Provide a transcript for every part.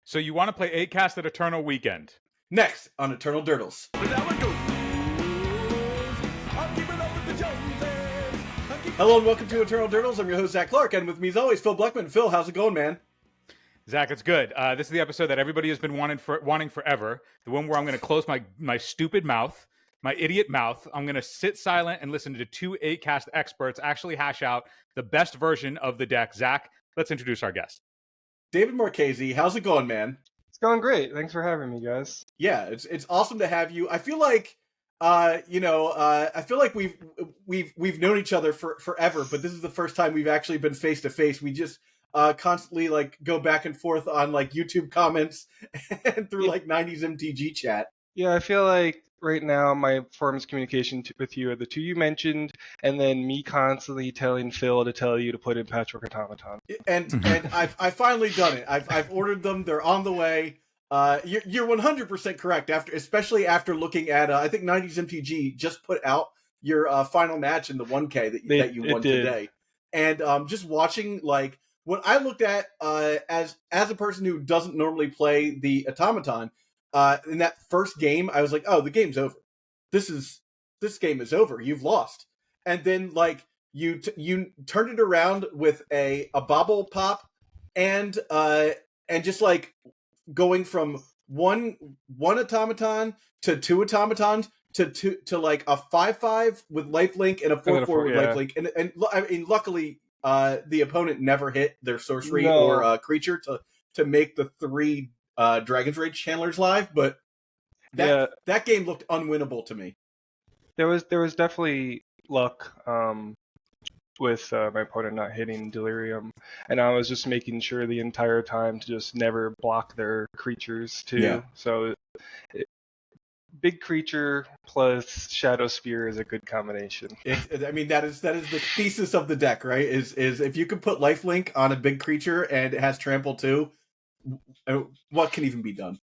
So you want to play 8-cast at Eternal Weekend. Next on Eternal Dirtles. Hello and welcome to Eternal Dirtles. I'm your host, Zach Clark, and with me as always, Phil Bleckman. Phil, how's it going, man? Zach, it's good. This is the episode that everybody has been wanting forever. The one where I'm going to close my stupid mouth, my idiot mouth. I'm going to sit silent and listen to two 8-cast experts actually hash out the best version of the deck. Zach, let's introduce our guest. David Marchese, how's it going, man? It's going great. Thanks for having me, guys. Yeah, it's awesome to have you. I feel like I feel like we've known each other for forever, but this is the first time we've actually been face to face. We just constantly like go back and forth on like YouTube comments and through like 90s MTG chat. Yeah, I feel like right now my forms of communication with you are the two you mentioned, and then me constantly telling Phil to tell you to put in Patchwork Automaton. And I've finally done it. I've ordered them. They're on the way. You're 100% correct. Especially after looking at I think 90s MTG just put out your final match in the 1K that you won today, and just watching like what I looked at as a person who doesn't normally play the automaton. In that first game, I was like, "Oh, the game's over. This game is over. You've lost." And then, like, you turned it around with a bobble pop, and just like going from one automaton to two automatons to like a 5/5 with lifelink and a 4/4 with lifelink, and I mean, luckily, the opponent never hit their sorcery or creature to make the 3 Dragon's Rage Chandlers live, but that game looked unwinnable to me. There was definitely luck with my opponent not hitting Delirium, and I was just making sure the entire time to just never block their creatures too. Yeah. So big creature plus Shadow Spear is a good combination. I mean, that is the thesis of the deck, right? Is if you can put lifelink on a big creature and it has trample too, what can even be done?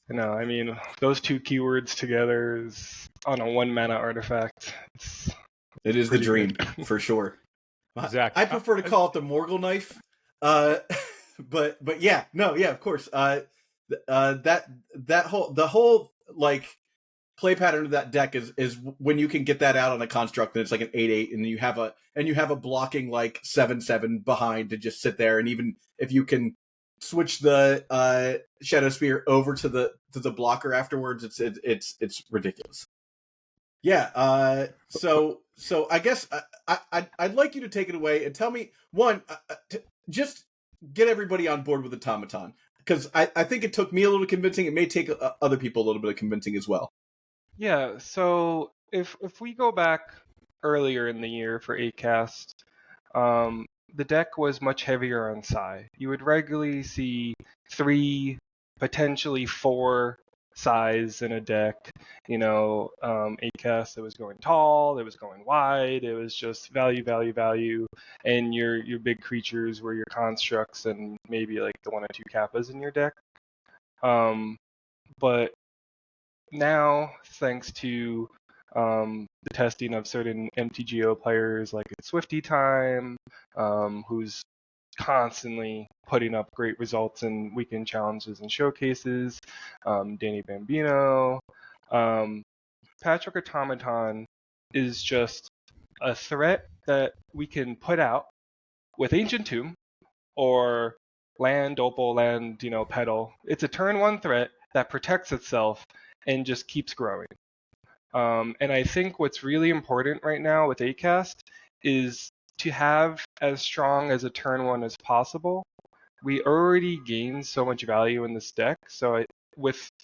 No, I mean, those two keywords together is on a 1-mana artifact. It is the dream, for sure. Zach, I prefer to call it the Morgul knife. But yeah, of course. The whole like play pattern of that deck is when you can get that out on a construct and it's like an 8/8, and you have a blocking like 7/7 behind to just sit there, and even if you can switch the Shadow Spear over to the blocker afterwards, it's ridiculous. Yeah. So I guess I'd like you to take it away and tell me just get everybody on board with Automaton, because I think it took me a little convincing. It may take other people a little bit of convincing as well. Yeah. So if we go back earlier in the year for 8-cast, the deck was much heavier on Psi. You would regularly see 3, potentially 4 Psis in a deck. 8-cast, it was going tall, it was going wide, it was just value, and your big creatures were your constructs and maybe like the 1 or 2 Kappas in your deck. But now, thanks to the testing of certain MTGO players like Swifty Time, who's constantly putting up great results in weekend challenges and showcases, Danny Bambino. Patchwork Automaton is just a threat that we can put out with Ancient Tomb or land, Opal, land, Petal. It's a turn 1 threat that protects itself and just keeps growing. And I think what's really important right now with 8-cast is to have as strong as a turn 1 as possible. We already gained so much value in this deck, so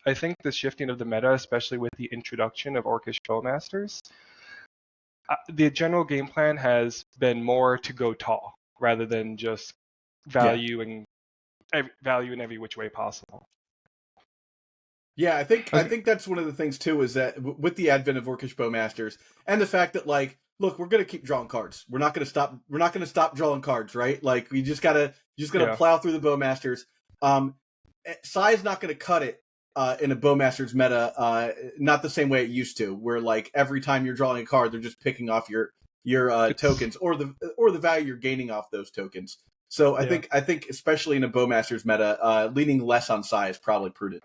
I think the shifting of the meta, especially with the introduction of Orcish Bowmasters, the general game plan has been more to go tall rather than just value in every which way possible. Yeah, I think that's one of the things too, is that with the advent of Orcish Bowmasters and the fact that, like, look, we're gonna keep drawing cards. We're not gonna stop drawing cards, right? Like, we just gotta plow through the Bowmasters. Psi is not gonna cut it in a Bowmasters meta, not the same way it used to, where like every time you're drawing a card, they're just picking off your tokens or the value you're gaining off those tokens. So I think especially in a Bowmasters meta, leaning less on Sai is probably prudent.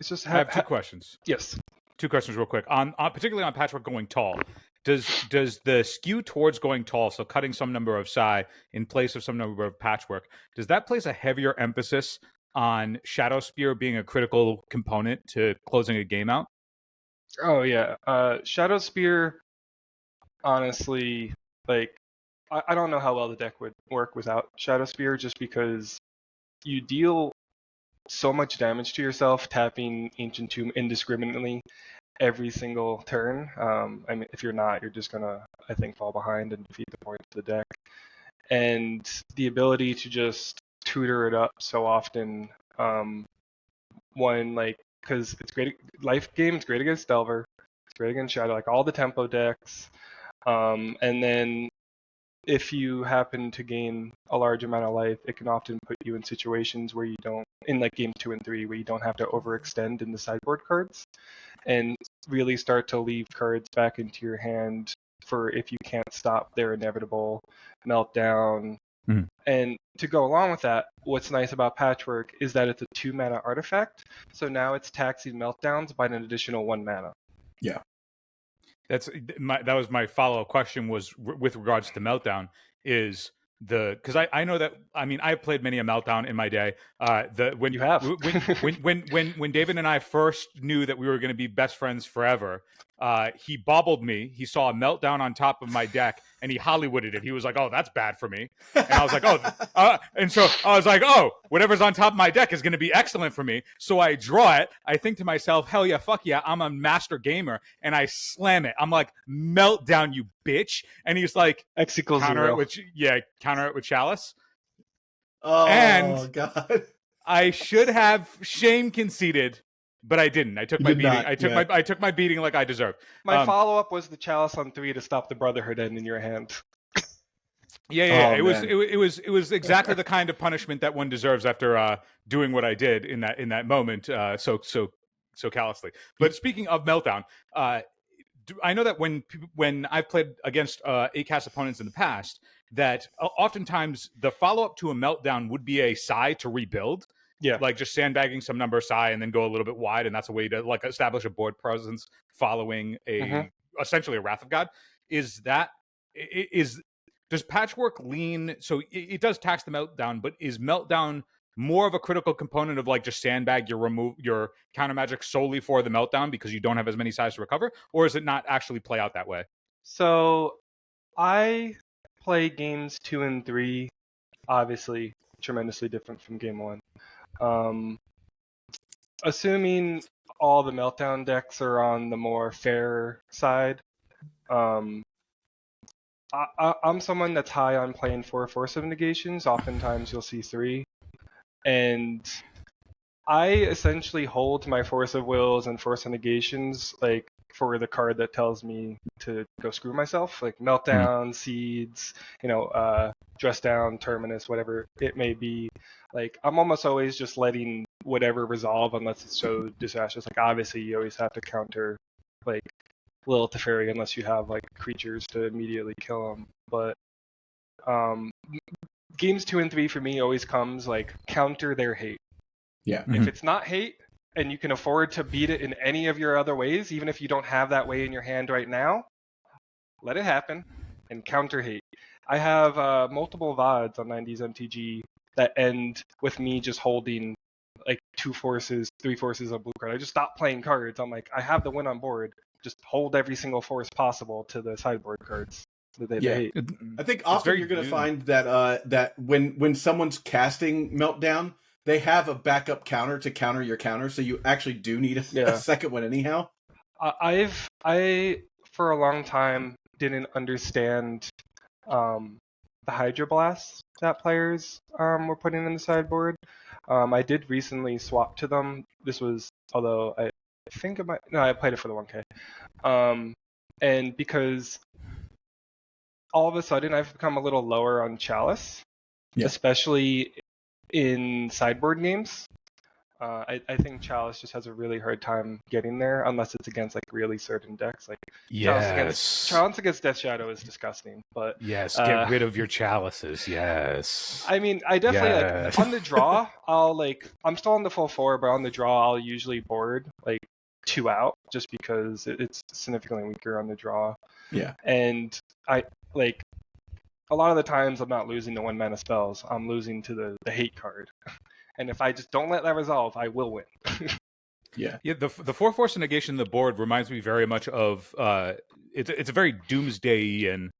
It's just I have two questions. Yes. Two questions real quick. On particularly on Patchwork going tall, does the skew towards going tall, so cutting some number of Sai in place of some number of Patchwork, does that place a heavier emphasis on Shadow Spear being a critical component to closing a game out? Oh yeah. Shadow Spear, honestly, like I don't know how well the deck would work without Shadow Spear, just because you deal so much damage to yourself tapping Ancient Tomb indiscriminately every single turn. I mean, if you're not, you're just gonna, I think, fall behind and defeat the point of the deck. And the ability to just tutor it up so often, because it's great life game, it's great against Delver, it's great against Shadow, like all the tempo decks. And then if you happen to gain a large amount of life, it can often put you in situations where you don't, in like game 2 and 3, where you don't have to overextend in the sideboard cards and really start to leave cards back into your hand for if you can't stop their inevitable meltdown. Mhm. And to go along with that, what's nice about Patchwork is that it's a 2-mana artifact, so now it's taxing meltdowns by an additional 1 mana. Yeah. That was my follow-up question was with regards to Meltdown is because I know that, I mean, I've played many a Meltdown in my day. When You have. when David and I first knew that we were going to be best friends forever, he bobbled me. He saw a Meltdown on top of my deck and he Hollywooded it. He was like, "Oh, that's bad for me," and I was like, "Oh," and so I was like, "Oh, whatever's on top of my deck is going to be excellent for me." So I draw it. I think to myself, "Hell yeah, fuck yeah, I'm a master gamer," and I slam it. I'm like, "Meltdown, you bitch!" And he's like, X equals counter 0. it with counter it with Chalice. Oh And God! I should have shame conceded, but I didn't. I took You my did beating. not, yeah. I took my beating like I deserved. My follow-up was the Chalice on 3 to stop the Brotherhood end in your hand. Yeah. Oh, It was exactly the kind of punishment that one deserves after doing what I did in that moment. So callously. But speaking of Meltdown, I know that when I've played against 8-cast opponents in the past, that oftentimes the follow-up to a Meltdown would be a Sai to rebuild. Yeah. Like just sandbagging some number Sai and then go a little bit wide, and that's a way to like establish a board presence following essentially a Wrath of God. Does Patchwork lean? So it does tax the Meltdown, but is Meltdown more of a critical component of like just sandbag your counter magic solely for the Meltdown because you don't have as many sides to recover, or is it not actually play out that way? So I play games 2 and 3, obviously tremendously different from game 1. Assuming all the Meltdown decks are on the more fair side, I'm someone that's high on playing 4 Force of Negations. Oftentimes you'll see 3. And I essentially hold my Force of Wills and Force of Negations like for the card that tells me to go screw myself, like Meltdown, Seeds, Dress Down, Terminus, whatever it may be. Like I'm almost always just letting whatever resolve unless it's so disastrous. Like obviously you always have to counter like Lilith Teferi unless you have like creatures to immediately kill them. But games 2 and 3 for me always comes like counter their hate. Yeah. If it's not hate and you can afford to beat it in any of your other ways, even if you don't have that way in your hand right now, let it happen and counter hate. I have multiple VODs on 90s MTG that end with me just holding like 2 forces, 3 forces on blue card. I just stop playing cards. I'm like, I have the win on board. Just hold every single force possible to the sideboard cards that they hate. I think often you're going to find that when someone's casting Meltdown, they have a backup counter to counter your counter, so you actually do need a second one anyhow. I for a long time didn't understand the Hydroblast that players were putting in the sideboard. I did recently swap to them. This was, although I think I played it for the 1K. And because all of a sudden I've become a little lower on Chalice, especially in sideboard games. I think Chalice just has a really hard time getting there unless it's against like really certain decks. Like Yes. Chalice against Death Shadow is disgusting, but Yes, get rid of your chalices. Yes. I mean, I definitely Yes. like on the draw. I'm still on the full 4, but on the draw, I'll usually board like 2 out just because it's significantly weaker on the draw. Yeah. And I like a lot of the times I'm not losing to 1-mana spells. I'm losing to the hate card. And if I just don't let that resolve, I will win. Yeah. The 4-Force negation of the board reminds me very much of it's a very doomsday-ian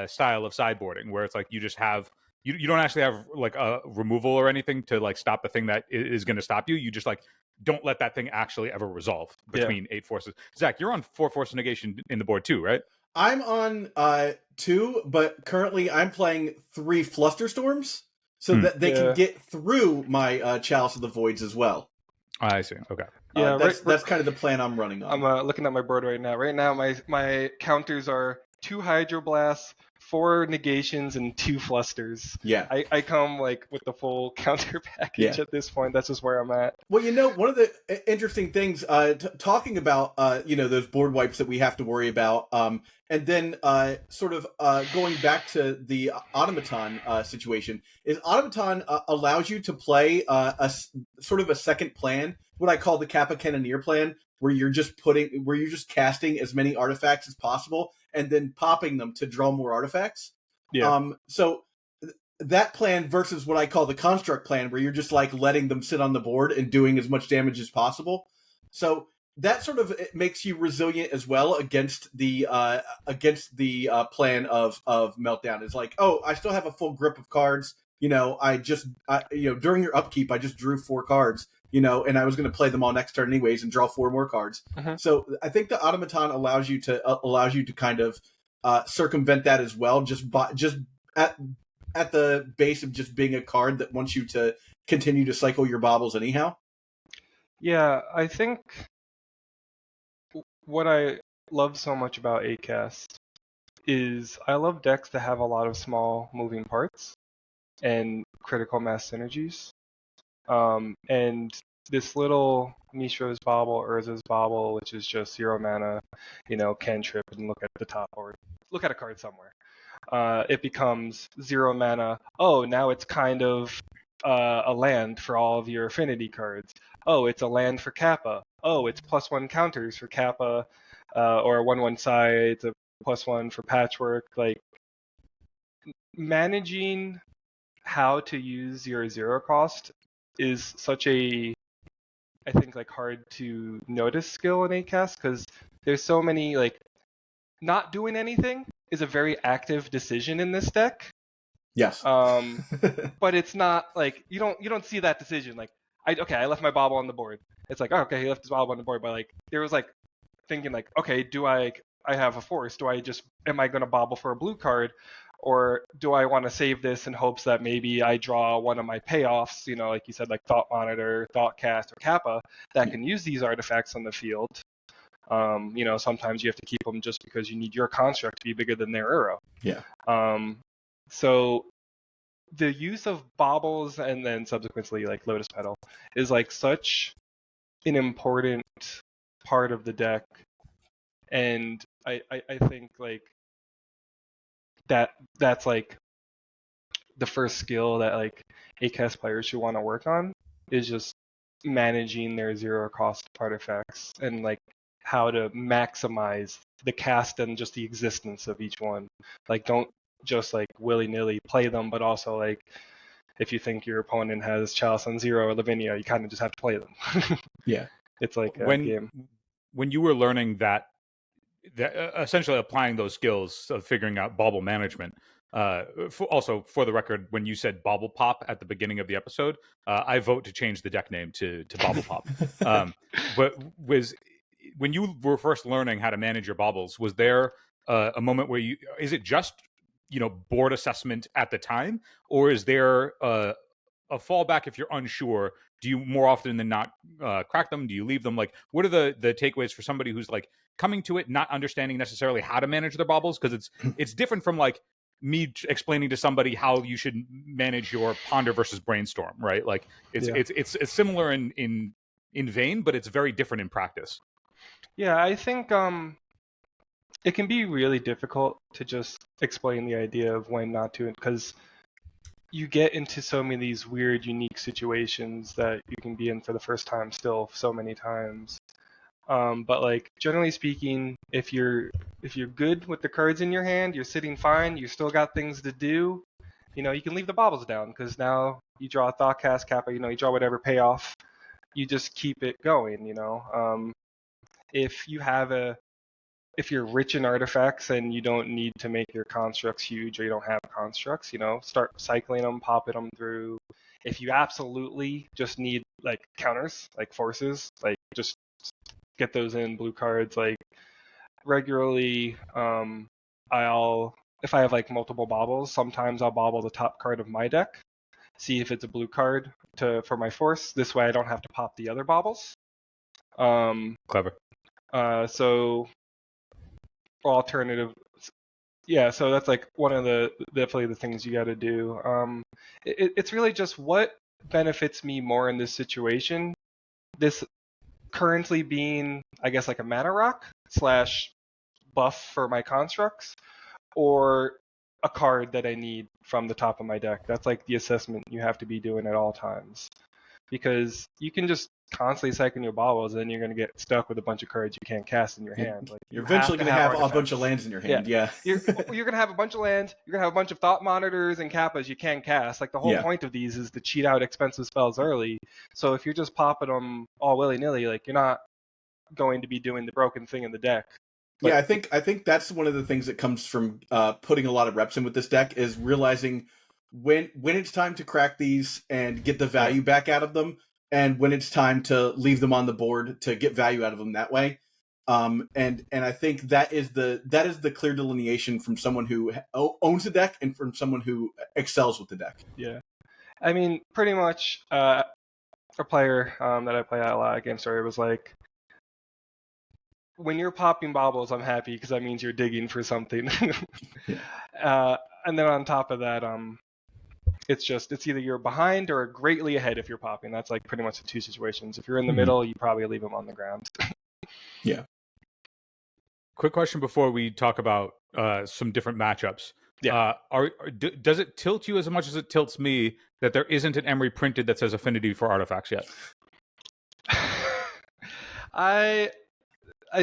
style of sideboarding where it's like you just have you don't actually have like a removal or anything to like stop the thing that is going to stop you. You just like don't let that thing actually ever resolve between 8 forces. Zach, you're on 4-Force negation in the board too, right? I'm on 2, but currently I'm playing 3 Flusterstorms so that they can get through my Chalice of the Voids as well. I see. Okay. Yeah, that's kind of the plan I'm running on. I'm looking at my board right now. Right now, my counters are 2 Hydroblasts, 4 Negations, and 2 Flusters. Yeah. I come like with the full counter package at this point. That's just where I'm at. Well, one of the interesting things, talking about, those board wipes that we have to worry about, and then sort of going back to the automaton situation, is automaton allows you to play a sort of a second plan, what I call the Kappa Cannoneer plan, where you're just casting as many artifacts as possible and then popping them to draw more artifacts. Yeah. So that plan versus what I call the construct plan, where you're just like letting them sit on the board and doing as much damage as possible. So that sort of it makes you resilient as well against the plan of meltdown. It's like, oh, I still have a full grip of cards. During your upkeep, I just drew 4 cards. And I was going to play them all next turn anyways and draw 4 more cards. Mm-hmm. So I think the automaton allows you to kind of circumvent that as well. Just at the base of just being a card that wants you to continue to cycle your baubles anyhow. Yeah, I think what I love so much about Acast is I love decks that have a lot of small moving parts and critical mass synergies. And this little Mishra's Bauble, Urza's Bauble, which is just 0 mana, cantrip and look at the top or look at a card somewhere. It becomes 0 mana. Oh, now it's kind of a land for all of your affinity cards. Oh, it's a land for Kappa. Oh, it's +1 counters for Kappa, or 1/1 sides, a +1 for Patchwork. Like managing how to use your 0 cost is such a, I think, like hard to notice skill in Acast because there's so many like not doing anything is a very active decision in this deck. Yes. But it's not like you don't see that decision like I left my bauble on the board. It's like, oh, okay, he left his bauble on the board, but like there was like thinking like, okay, do I have a force? Am I going to bauble for a blue card? Or do I want to save this in hopes that maybe I draw one of my payoffs, like you said, like Thought Monitor, Thought Cast, or Kappa, that can use these artifacts on the field. Sometimes you have to keep them just because you need your construct to be bigger than their Uro. Yeah. So the use of baubles and then subsequently like Lotus Petal is like such an important part of the deck. And I think like that's like the first skill that like Acast players should want to work on is just managing their 0 cost artifacts and like how to maximize the cast and just the existence of each one. Like don't just like willy-nilly play them, but also like if you think your opponent has Chalice on 0 or Lavinia, you kind of just have to play them. Yeah. It's like a game. When you were learning that essentially applying those skills of figuring out bauble management. Also, for the record, when you said Bauble Pop at the beginning of the episode, I vote to change the deck name to Bauble Pop. But when you were first learning how to manage your baubles, was there a moment where is it just board assessment at the time, or is there a fallback if you're unsure? Do you more often than not crack them? Do you leave them? Like, what are the takeaways for somebody who's like coming to it not understanding necessarily how to manage their baubles? Because it's different from like me explaining to somebody how you should manage your ponder versus brainstorm, right? Like it's similar in vein, but it's very different in practice. Yeah, I think it can be really difficult to just explain the idea of when not to, because you get into so many of these weird, unique situations that you can be in for the first time still so many times. But like generally speaking, if you're good with the cards in your hand, you're sitting fine, you still got things to do, you can leave the baubles down because now you draw a Thoughtcast Kappa, you draw whatever payoff, you just keep it going, If you're rich in artifacts and you don't need to make your constructs huge or you don't have constructs, start cycling them, popping them through. If you absolutely just need like counters, like forces, like just get those in blue cards like regularly. If I have like multiple baubles, sometimes I'll bauble the top card of my deck, see if it's a blue card for my force. This way I don't have to pop the other baubles. Clever. So alternative, yeah. So that's like one of definitely the things you got to do. It's really just what benefits me more in this situation. This currently being, I guess, like a mana rock / buff for my constructs, or a card that I need from the top of my deck. That's like the assessment you have to be doing at all times. Because you can just constantly cycle your baubles, and then you're going to get stuck with a bunch of cards you can't cast in your hand. Like you're eventually going to have artifacts. a bunch of lands in your hand. Yeah. You're going to have a bunch of lands. You're going to have a bunch of thought monitors and kappas you can't cast. Like the whole point of these is to cheat out expensive spells early. So if you're just popping them all willy-nilly, like you're not going to be doing the broken thing in the deck. But yeah, I think that's one of the things that comes from putting a lot of reps in with this deck is realizing when it's time to crack these and get the value back out of them, and when it's time to leave them on the board to get value out of them that way. And I think that is the clear delineation from someone who owns the deck and from someone who excels with the deck. Yeah, I mean, pretty much a player that I play out a lot at Gamestoria was like, when you're popping baubles, I'm happy because that means you're digging for something. And then on top of that, it's either you're behind or greatly ahead if you're popping. That's like pretty much the two situations. If you're in the middle, you probably leave them on the ground. Yeah. Quick question before we talk about some different matchups. Yeah. Does it tilt you as much as it tilts me that there isn't an Emery printed that says affinity for artifacts yet? I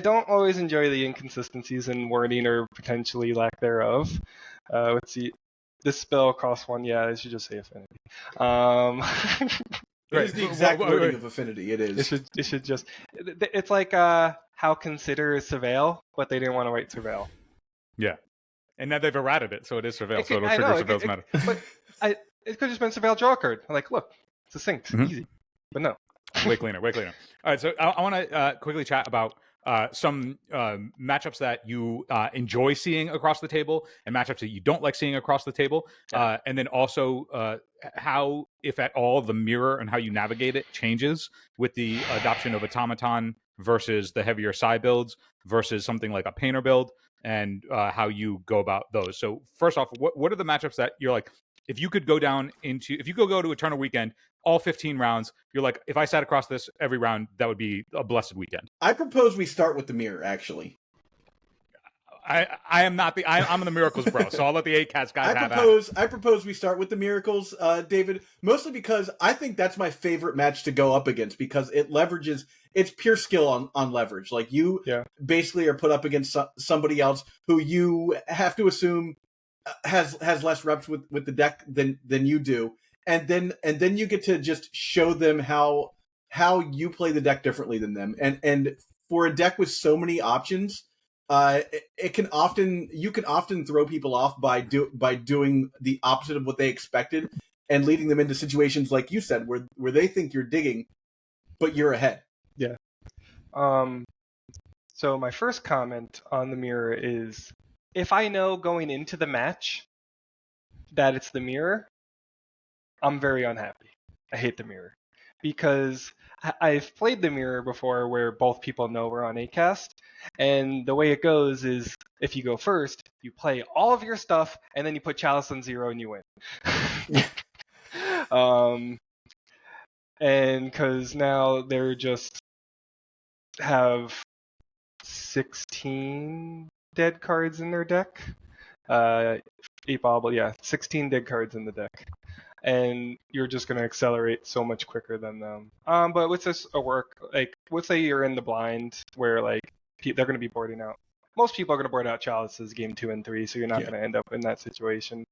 don't always enjoy the inconsistencies in wording or potentially lack thereof. Let's see. This spell costs 1. Yeah, I should just say affinity. It is the exact wording of affinity. It is. It should just. It's like how consider is surveil, but they didn't want to write surveil. Yeah, and now they've errated it, so it is surveil. So it'll trigger surveil's matter. But it could just been surveil draw card. I'm like, look, it's a sync, easy. But no. Way cleaner. All right, so I want to quickly chat about some matchups that you enjoy seeing across the table and matchups that you don't like seeing across the table. And then also how, if at all, the mirror and how you navigate it changes with the adoption of automaton versus the heavier psi builds versus something like a painter build, and how you go about those. So first off, what are the matchups that you're like, if you could go to Eternal Weekend, all 15 rounds, you're like, if I sat across this every round, that would be a blessed weekend. I propose we start with the mirror, actually. I'm the Miracles bro, so I'll let the 8-cast guys have I propose we start with the Miracles, David, mostly because I think that's my favorite match to go up against, because it's pure skill on leverage. Like you basically are put up against somebody else who you have to assume has less reps with the deck than you do. And then you get to just show them how you play the deck differently than them. And for a deck with so many options, you can often throw people off by doing the opposite of what they expected and leading them into situations like you said where they think you're digging, but you're ahead. Yeah. So my first comment on the mirror is, if I know going into the match that it's the mirror, I'm very unhappy. I hate the mirror because I've played the mirror before where both people know we're on 8-cast, and the way it goes is if you go first, you play all of your stuff, and then you put Chalice on 0 and you win. And because now they're just have 16 dead cards in their deck. 16 dead cards in the deck. And you're just going to accelerate so much quicker than them. But with this like, let's say you're in the blind where, like, they're going to be boarding out. Most people are going to board out Chalices game 2 and 3, so you're not going to end up in that situation.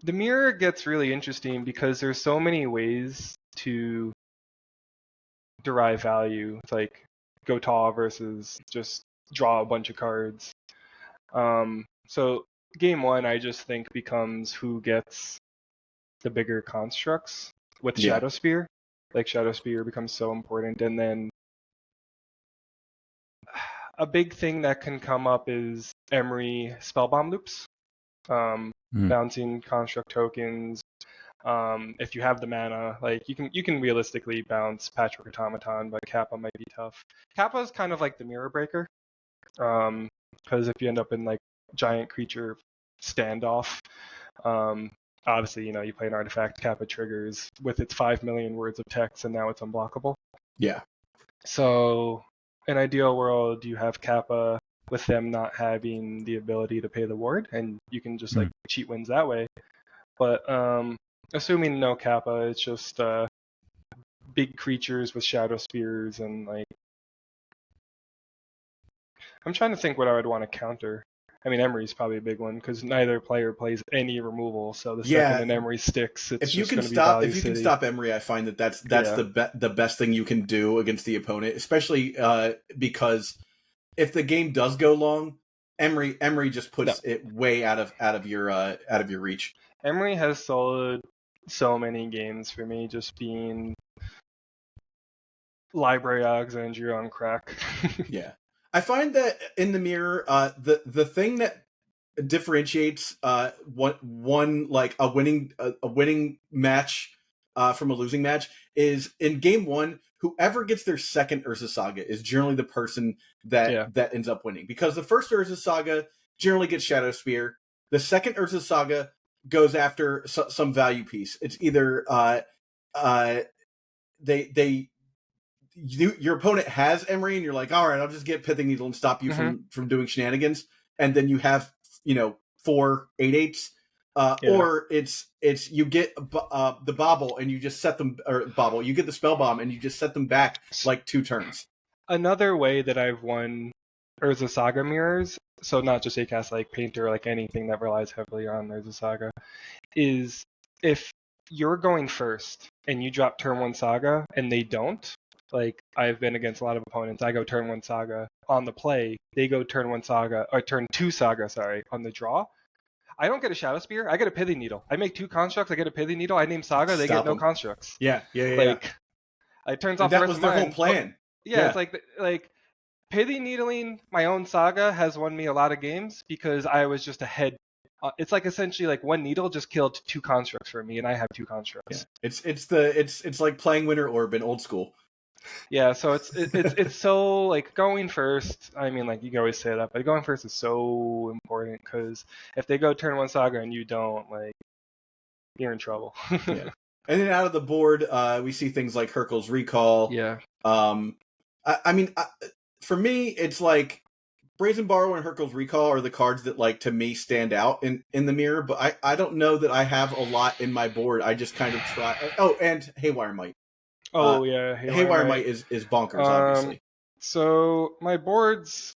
The mirror gets really interesting because there's so many ways to derive value. It's like go tall versus just draw a bunch of cards. So game 1, I just think, becomes who gets the bigger constructs with Shadow Spear. Like, Shadow Spear becomes so important. And then a big thing that can come up is Emery Spellbomb loops. Bouncing construct tokens. If you have the mana, like, you can realistically bounce Patchwork Automaton, but Kappa might be tough. Kappa is kind of like the mirror breaker, because if you end up in, like, giant creature standoff, obviously, you play an artifact, Kappa triggers with its 5 million words of text, and now it's unblockable. Yeah. So, in ideal world, you have Kappa with them not having the ability to pay the ward, and you can just like cheat wins that way. But assuming no Kappa, it's just big creatures with Shadow Spears, and, like, I'm trying to think what I would want to counter. I mean, Emery's probably a big one because neither player plays any removal, so the second an Emery sticks, it's just going to be value If you city. can stop Emery, I find that's the best thing you can do against the opponent, especially because if the game does go long, Emery just puts it way out of your reach. Emery has soloed so many games for me, just being Library Alexandria on crack. Yeah. I find that in the mirror, the thing that differentiates one like a winning match from a losing match is in game 1, whoever gets their second Urza Saga is generally the person that ends up winning, because the first Urza Saga generally gets Shadow Spear. The second Urza Saga goes after some value piece. It's either your opponent has Emery, and you're like, all right, I'll just get Pithing Needle and stop you from doing shenanigans, and then you have 4 8/8s, or it's you get the Bobble and you just set them, or Bobble, you get the Spell Bomb and you just set them back like 2 turns. Another way that I've won Urza Saga mirrors, so not just Acast like Painter, like anything that relies heavily on Urza Saga, is if you're going first and you drop turn 1 Saga and they don't. Like, I've been against a lot of opponents. I go turn 1 Saga on the play. They go turn 1 Saga, or turn 2 Saga, sorry, on the draw. I don't get a Shadow Spear. I get a Pithing Needle. I make 2 constructs. I get a Pithing Needle. I name Saga. They get no constructs. Yeah. Like, it turns off. That was their whole plan. It's like Pithing Needling my own Saga has won me a lot of games because I was just ahead. It's like essentially like 1 needle just killed 2 constructs for me, and I have 2 constructs. Yeah. It's like playing Winter Orb in old school. Yeah, so it's so, like, going first. I mean, like, you can always say that, but going first is so important because if they go turn 1 Saga and you don't, like, you're in trouble. Yeah. And then out of the board, we see things like Hurkyl's Recall. Yeah. I mean, for me, it's like Brazen Borrower and Hurkyl's Recall are the cards that, like, to me stand out in the mirror. But I don't know that I have a lot in my board. I just kind of try. Oh, and Haywire Might. Haywire Might is bonkers, obviously. So my boards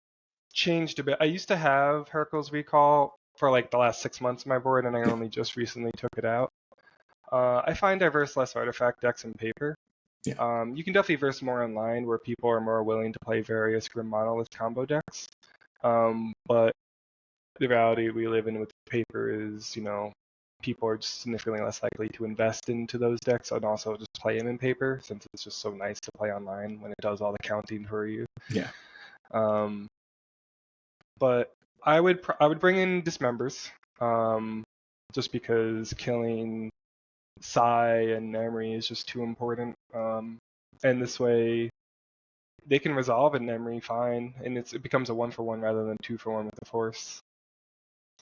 changed a bit. I used to have Hurkyl's Recall for, like, the last 6 months of my board, and I only just recently took it out. I find I verse less artifact decks in paper. Yeah. You can definitely verse more online where people are more willing to play various Grim Monolith combo decks. But the reality we live in with paper is, people are just significantly less likely to invest into those decks and also just play them in paper, since it's just so nice to play online when it does all the counting for you. Yeah. But I would bring in Dismembers, just because killing Sai and Emery is just too important. And this way, they can resolve in memory fine, and it becomes a 1-for-1 rather than 2-for-1 with the force.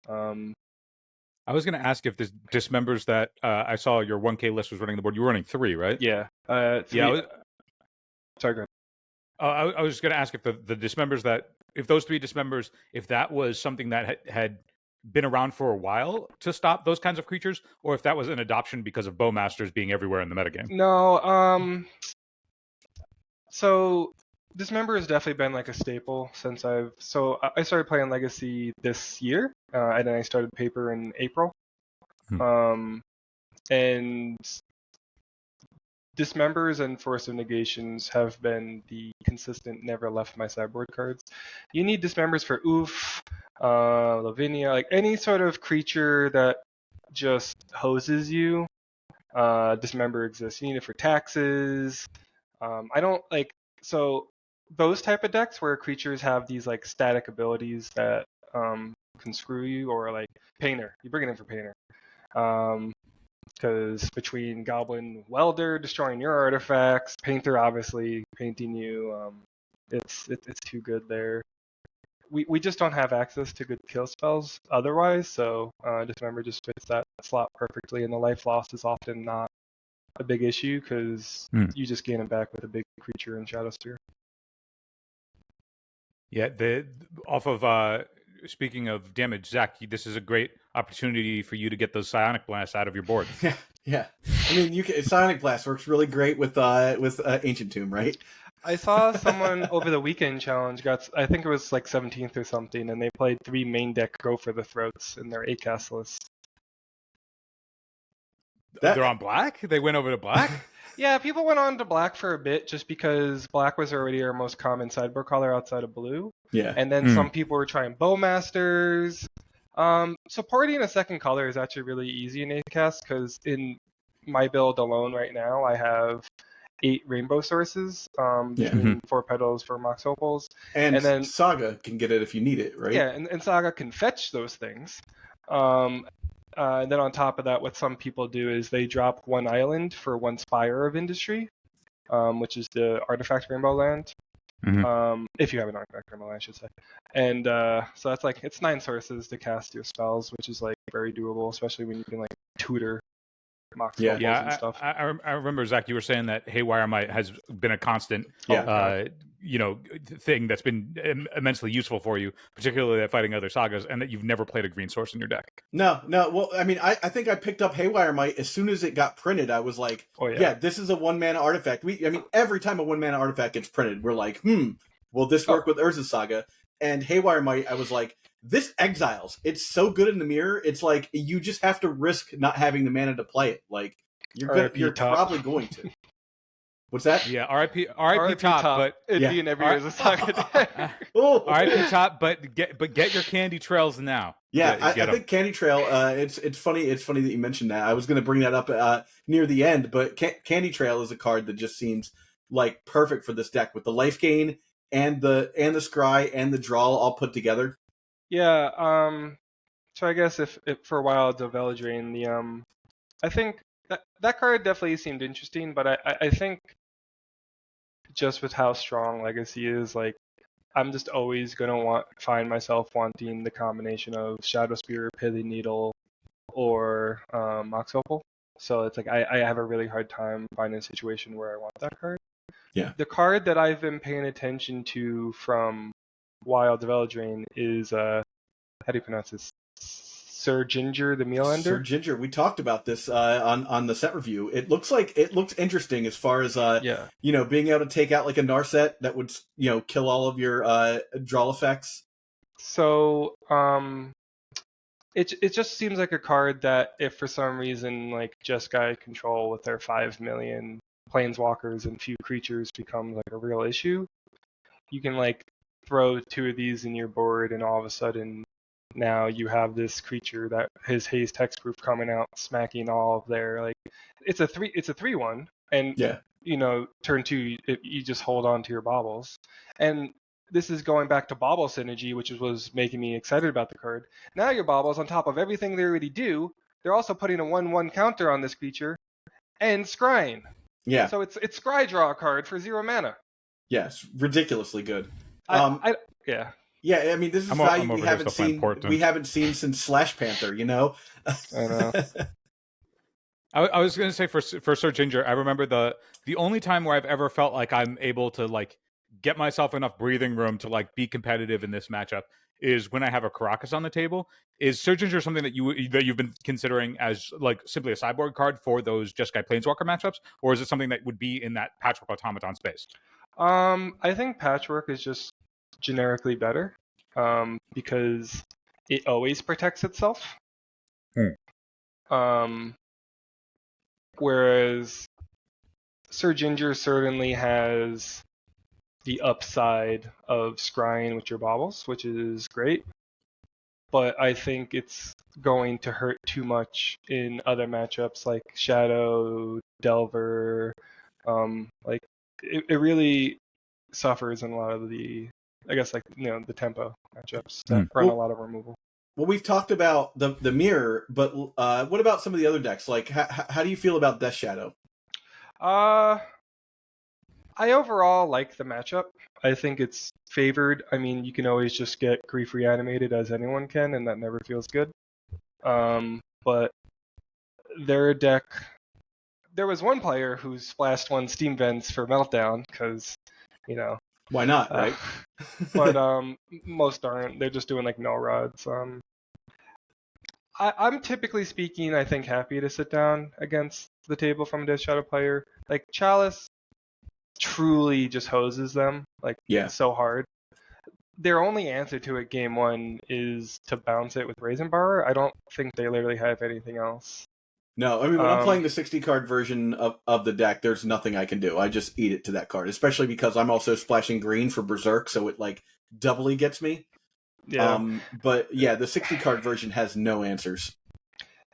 I was going to ask if this dismembers that I saw your 1K list was running the board. You were running 3, right? Yeah. 3, Yeah. sorry, go ahead. I was just going to ask if the dismembers that, if those 3 dismembers, if that was something that had been around for a while to stop those kinds of creatures, or if that was an adoption because of Bowmasters being everywhere in the metagame. No, so Dismember has definitely been like a staple since I started playing Legacy this year, and then I started Paper in April. And Dismembers and Force of Negations have been the consistent, never left my sideboard cards. You need Dismembers for Oof, Lavinia, like any sort of creature that just hoses you. Dismember exists. You need it for taxes. I don't like, so those type of decks where creatures have these like static abilities that can screw you, or like Painter. You bring it in for Painter. Because between Goblin Welder destroying your artifacts, Painter obviously painting you, it's too good there. We just don't have access to good kill spells otherwise, so Dismember just fits that slot perfectly, and the life loss is often not a big issue because you just gain it back with a big creature in Shadowspear. Yeah, off of speaking of damage, Zach, this is a great opportunity for you to get those Psionic Blasts out of your board. Yeah. I mean, Psionic Blast works really great with Ancient Tomb, right? I saw someone over the weekend challenge I think it was like 17th or something, and they played 3 main deck Go for the Throats in their 8-cast list. They're on black? They went over to black? Yeah, people went on to black for a bit just because black was already our most common sideboard color outside of blue. Yeah. And then some people were trying Bowmasters. Supporting a second color is actually really easy in 8-cast because in my build alone right now, I have 8 rainbow sources between 4 petals for Mox Opals. And then Saga can get it if you need it, right? Yeah, and Saga can fetch those things. And then on top of that, what some people do is they drop 1 island for 1 Spire of Industry, which is the Artifact Rainbow Land. If you have an Artifact Rainbow Land, I should say. And so that's like, it's 9 sources to cast your spells, which is like very doable, especially when you can like tutor Mox Opals and stuff. I remember, Zach, you were saying that Haywire Might has been a constant thing that's been immensely useful for you, particularly at fighting other sagas, and that you've never played a green source in your deck. No. Well, I mean, I think I picked up Haywire Might as soon as it got printed. I was like, this is a 1-mana artifact. Every time a 1-mana artifact gets printed, we're like, will this work with Urza Saga? And Haywire Might, I was like, this exiles. It's so good in the mirror. It's like you just have to risk not having the mana to play it. Like you're probably going to. What's that? Yeah, RIP top, but it'd be in every Urza Saga deck. RIP top, but get your Candy Trails now. Yeah, I think Candy Trail. It's funny. It's funny that you mentioned that. I was going to bring that up near the end, but Candy Trail is a card that just seems like perfect for this deck with the life gain and the scry and the draw all put together. Yeah, so I guess if for a while the Veladrain, I think that card definitely seemed interesting, but I think just with how strong Legacy is, like I'm just always gonna find myself wanting the combination of Shadowspear, Pithing Needle, or Mox Opal. So it's like I have a really hard time finding a situation where I want that card. Yeah. The card that I've been paying attention to from Wild Veladrain is how do you pronounce this? Sir Ginger the Meal Ender? Sir Ginger. We talked about this on the set review. It looks interesting as far as being able to take out like a Narset that would kill all of your draw effects. So it just seems like a card that if for some reason like Jeskai control with their 5 million planeswalkers and few creatures becomes like a real issue, you can like throw 2 of these in your board and all of a sudden now you have this creature that his haste hexproof coming out smacking all of their like it's a 3/1 and turn 2 you just hold on to your baubles. And this is going back to bauble synergy, which was making me excited about the card. Now your baubles, on top of everything they already do, they're also putting a 1/1 counter on this creature and scrying. Yeah. So it's scry draw card for 0 mana. Yes, ridiculously good. Yeah. Yeah, I mean, this is I'm value over we here haven't still playing seen. Portent. We haven't seen since Slash Panther. You know. I know. I was going to say for Sir Ginger, I remember the only time where I've ever felt like I'm able to like get myself enough breathing room to like be competitive in this matchup is when I have a Caracas on the table. Is Sir Ginger something that you've been considering as like simply a sideboard card for those Jeskai Planeswalker matchups, or is it something that would be in that Patchwork Automaton space? I think Patchwork is just generically better because it always protects itself. Whereas Sir Ginger certainly has the upside of scrying with your baubles, which is great. But I think it's going to hurt too much in other matchups like Shadow, Delver. Like it really suffers in a lot of the, I guess, like, the tempo matchups that run a lot of removal. Well, we've talked about the mirror, but what about some of the other decks? Like, how do you feel about Death Shadow? I overall like the matchup. I think it's favored. I mean, you can always just get grief reanimated as anyone can, and that never feels good. But their deck, there was one player who splashed one Steam Vents for Meltdown because, why not, right? But most aren't. They're just doing like null rods. I'm typically speaking, I think, happy to sit down against the table from a Death Shadow player. Like Chalice truly just hoses them so hard. Their only answer to it game one is to bounce it with Raisin Bar. I don't think they literally have anything else. No, I mean, when I'm playing the 60 card version of the deck, there's nothing I can do. I just eat it to that card, especially because I'm also splashing green for Berserk, so it like doubly gets me. Yeah. But yeah, the 60 card version has no answers.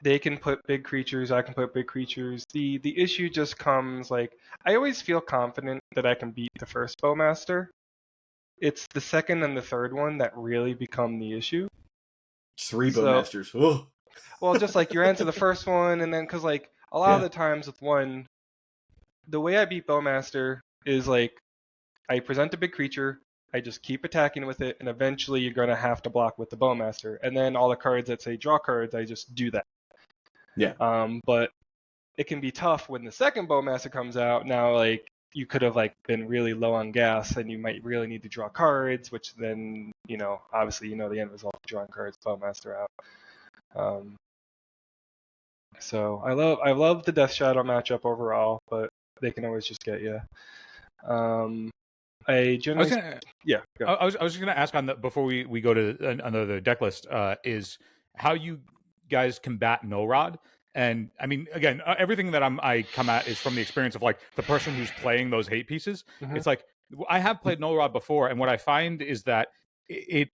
They can put big creatures, I can put big creatures. The issue just comes like, I always feel confident that I can beat the first Bowmaster. It's the second and the third one that really become the issue. 3 Bowmasters. Oh. Well, just like you answer the first one, and then because like a lot of the times with one, the way I beat Bowmaster is like I present a big creature, I just keep attacking with it, and eventually you're going to have to block with the Bowmaster. And then all the cards that say draw cards, I just do that. Yeah. But it can be tough when the second Bowmaster comes out. Now, like, you could have like been really low on gas, and you might really need to draw cards, which then, obviously, the end result of drawing cards, Bowmaster out. So I love the Death Shadow matchup overall, but they can always just get you. I generally, I was just gonna ask on before we go to another deck list is how you guys combat no rod. And I mean, again, everything that I come at is from the experience of like the person who's playing those hate pieces. Mm-hmm. It's like I have played no rod before, and what I find is that it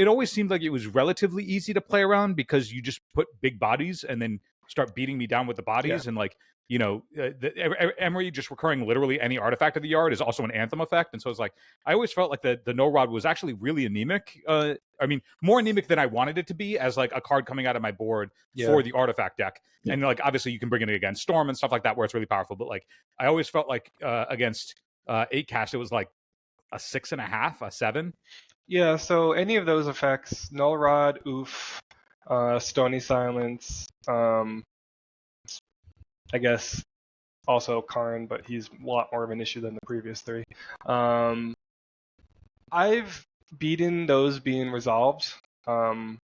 always seemed like it was relatively easy to play around because you just put big bodies and then start beating me down with the bodies and like. Emery just recurring literally any artifact of the yard is also an anthem effect. And so it's like, I always felt like the no rod was actually really anemic. I mean, more anemic than I wanted it to be as like a card coming out of my board for the artifact deck. Yeah. And like, obviously you can bring it against Storm and stuff like that where it's really powerful. But like, I always felt like against 8 cast, it was like a 6.5, a 7. Yeah. So any of those effects, null rod, oof, stony silence, I guess also Karn, but he's a lot more of an issue than the previous 3. I've beaten those being resolved plenty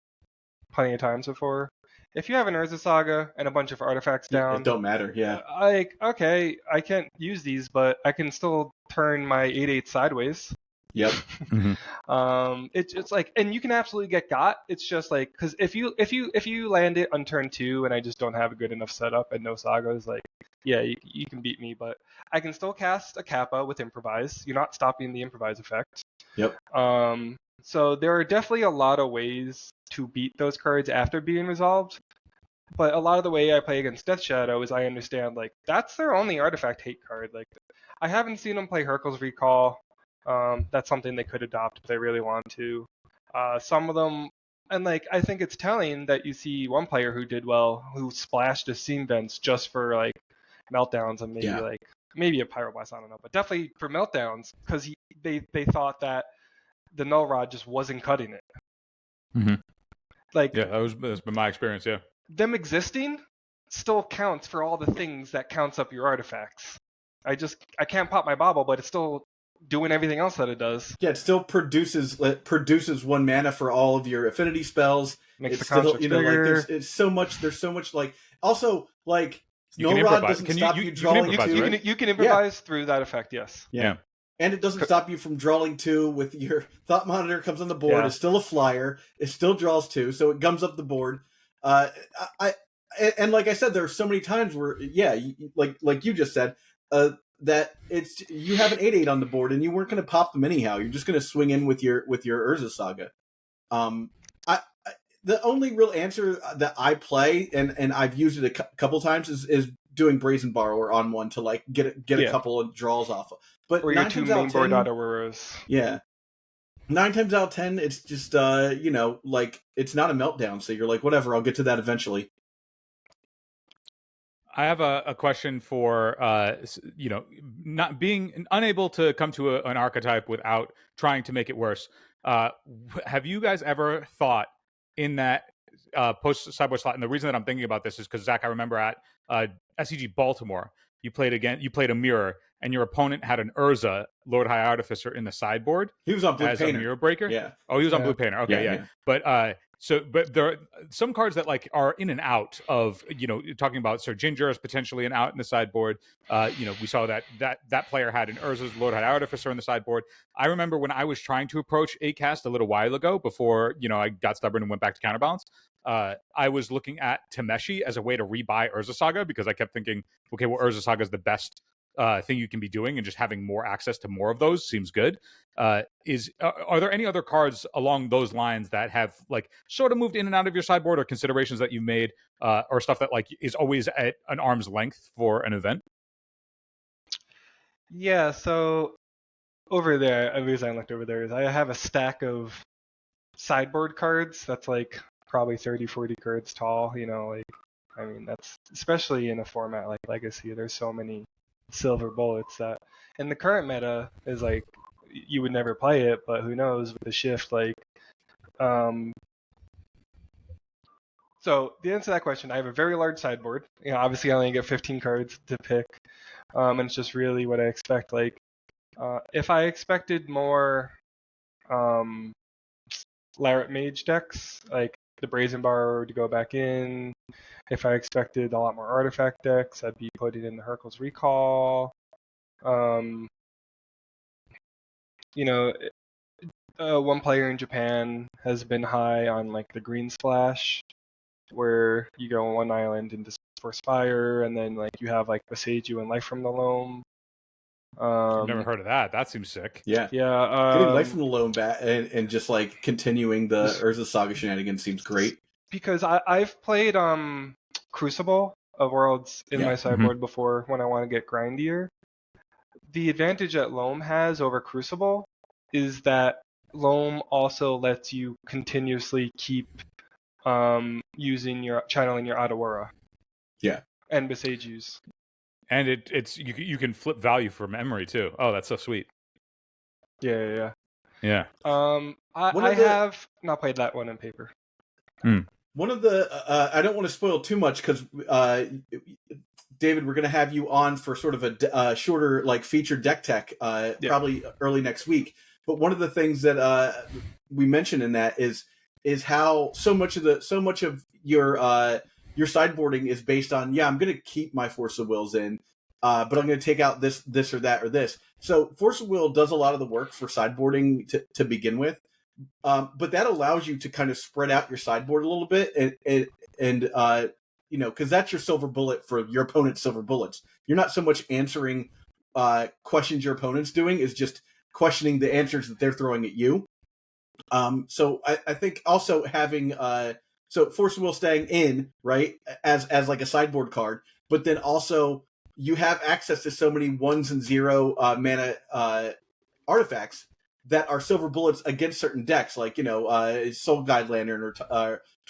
of times before. If you have an Urza Saga and a bunch of artifacts down, it don't matter. Yeah. Like, okay, I can't use these, but I can still turn my 8/8 sideways. Yep. Mm-hmm. It's like, and you can absolutely get got. It's just like, because if you land it on turn 2 and I just don't have a good enough setup and no sagas, like, yeah, you can beat me, but I can still cast a Kappa with improvise. You're not stopping the improvise effect. Yep. So there are definitely a lot of ways to beat those cards after being resolved. But a lot of the way I play against Death Shadow is I understand like that's their only artifact hate card. Like I haven't seen them play Hercule's Recall. That's something they could adopt if they really want to. Some of them, and like I think it's telling that you see one player who did well, who splashed his Scene Vents just for like meltdowns and maybe like maybe a Pyroblast, I don't know, but definitely for meltdowns because they thought that the Null Rod just wasn't cutting it. Mm-hmm. Like, Yeah, that's been my experience. Yeah, them existing still counts for all the things that counts up your artifacts. I can't pop my bauble, but it's still doing everything else that it does. Yeah, it still produces 1 mana for all of your affinity spells. Makes It's the still, constructs bigger. there's so much like also like you can Null Rod improvise. doesn't stop you drawing improvise, two. right? You can improvise through that effect, yes. Yeah. And it doesn't stop you from drawing 2 with your Thought Monitor comes on the board. Yeah. It's still a flyer. It still draws 2, so it gums up the board. And like I said, there are so many times where, like you just said, that it's you have an 8/8 on the board and you weren't going to pop them anyhow. You're just going to swing in with your Urza Saga. The only real answer that I play, and I've used it a couple times, is doing Brazen Borrower on one to like get a couple of draws off of. But or your 2 mainboard Auroras. Yeah. 9 times out of 10, it's just like it's not a meltdown. So you're like, whatever, I'll get to that eventually. I have a question for not being unable to come to an archetype without trying to make it worse. Have you guys ever thought in that post sideboard slot? And the reason that I'm thinking about this is because Zach, I remember at SEG Baltimore, you played a mirror, and your opponent had an Urza Lord High Artificer in the sideboard. He was on Blue as Painter. A mirror breaker. Yeah. Oh, he was on Blue Painter. Okay, yeah. But but there are some cards that like are in and out of, talking about Sir Ginger is potentially an out in the sideboard. We saw that player had an Urza's Lord High Artificer in the sideboard. I remember when I was trying to approach 8-cast a little while ago before, I got stubborn and went back to Counterbalance. I was looking at Tameshi as a way to rebuy Urza Saga because I kept thinking, okay, well, Urza Saga is the best thing you can be doing, and just having more access to more of those seems good. Are there any other cards along those lines that have like sort of moved in and out of your sideboard, or considerations that you've made, or stuff that like is always at an arm's length for an event? Yeah, so over there, the reason I looked over there is I have a stack of sideboard cards that's like probably 30-40 cards tall. That's especially in a format like Legacy. There's so many silver bullets that in the current meta is like you would never play it, but who knows with the shift. So the answer to that question, I have a very large sideboard. Obviously I only get 15 cards to pick, and it's just really what I expect. Like if I expected more Larret Mage decks, like the Brazen Borrower to go back in. If I expected a lot more artifact decks, I'd be putting in the Hercule's Recall. One player in Japan has been high on like the Green Splash, where you go on one island and Disperse Fire, and then like you have like Beseiju and Life from the Loam. I've never heard of that. That seems sick. Yeah. Getting Life from the Loam back and just like continuing the Urza Saga shenanigans seems great. Because I've played Crucible of Worlds in my sideboard before when I want to get grindier. The advantage that Loam has over Crucible is that Loam also lets you continuously keep channeling your Adawara. Yeah. And Beseijus. And it's you can flip value for memory too. Oh, that's so sweet. Yeah. Yeah. I have not played that one in paper. One of the I don't want to spoil too much because David, we're going to have you on for sort of a shorter like featured deck tech probably early next week. But one of the things that we mentioned in that is how so much of your sideboarding is based on, I'm going to keep my Force of Wills in, but I'm going to take out this or that or this. So Force of Will does a lot of the work for sideboarding to begin with, but that allows you to kind of spread out your sideboard a little bit, and because that's your silver bullet for your opponent's silver bullets. You're not so much answering questions your opponent's doing, is just questioning the answers that they're throwing at you. So I think also having so Force of Will staying in, right, as like a sideboard card, but then also you have access to so many 1s and 0 mana artifacts that are silver bullets against certain decks, like Soul Guide Lantern or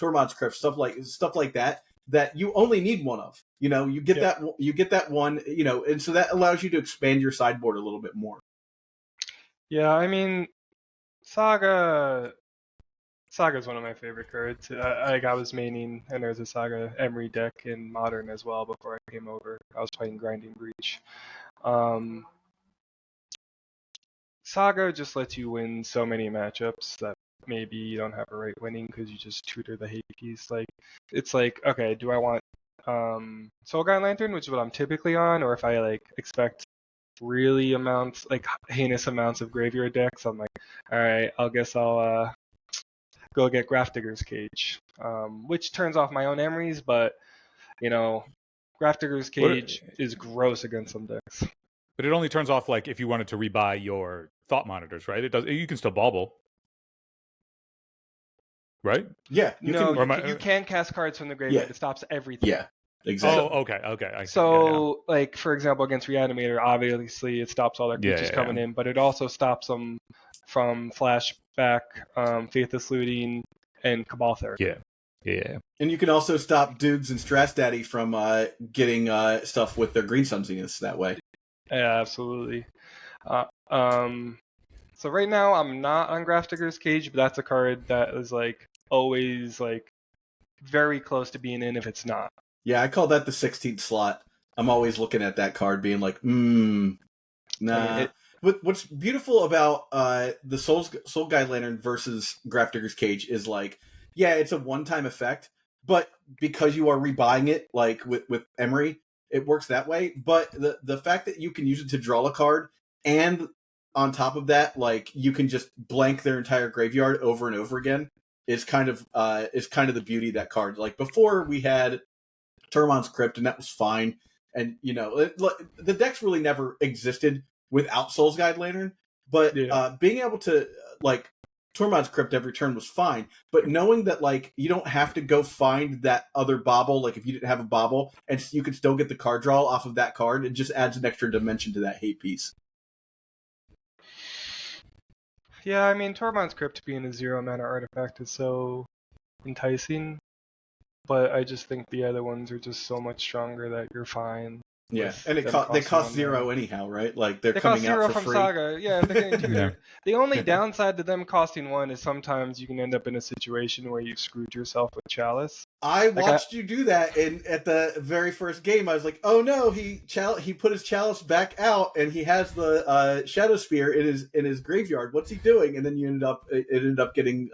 Tormod's Crypt, stuff like that. that you only need one of. You get that one, and so that allows you to expand your sideboard a little bit more. Yeah, I mean, Saga's one of my favorite cards. I was maining, and there's a Saga Emery deck in Modern as well before I came over. I was playing Grinding Breach. Saga just lets you win so many matchups that maybe you don't have a right winning because you just tutor the hate piece. It's like, okay, do I want Soul Guide Lantern, which is what I'm typically on, or if I expect really heinous amounts of graveyard decks, I'm like, all right, I'll go get Grafdigger's Cage, which turns off my own Emeries, but Grafdigger's Cage is gross against some decks. But it only turns off if you wanted to rebuy your thought monitors, right? It does. You can still bauble, right? Yeah, you can cast cards from the graveyard. It stops everything. Yeah, exactly. Oh, okay. I see. So, for example, against Reanimator, obviously it stops all their creatures coming in, but it also stops them from Flashback, Faithless Looting, and Cabal Therapy. Yeah. And you can also stop Dudes and Strass Daddy from getting stuff with their green sunsiness that way. Yeah, absolutely. So right now I'm not on Grafdigger's Cage, but that's a card that is always very close to being in if it's not. Yeah, I call that the 16th slot. I'm always looking at that card being like, nah. What's beautiful about the Soul Guide Lantern versus Grafdigger's Cage is it's a one-time effect, but because you are rebuying it with Emery, it works that way. But the fact that you can use it to draw a card, and on top of that, you can just blank their entire graveyard over and over again is kind of the beauty of that card. Before we had Turmon's Crypt, and that was fine. And the decks really never existed without Soul's Guide Lantern. But being able to Tormod's Crypt every turn was fine, but knowing that you don't have to go find that other bauble, if you didn't have a bauble, and you could still get the card draw off of that card, it just adds an extra dimension to that hate piece. Yeah, I mean, Tormod's Crypt being a 0-mana artifact is so enticing, but I just think the other ones are just so much stronger that you're fine. Yeah, and they cost 0 anyhow, right? They're coming out for from free. Saga. Yeah, if they're getting 2. The only downside to them costing 1 is sometimes you can end up in a situation where you've screwed yourself with Chalice. I watched you do that at the very first game. I was like, oh no, he put his Chalice back out, and he has the Shadow Spear in his graveyard. What's he doing? And then it ended up getting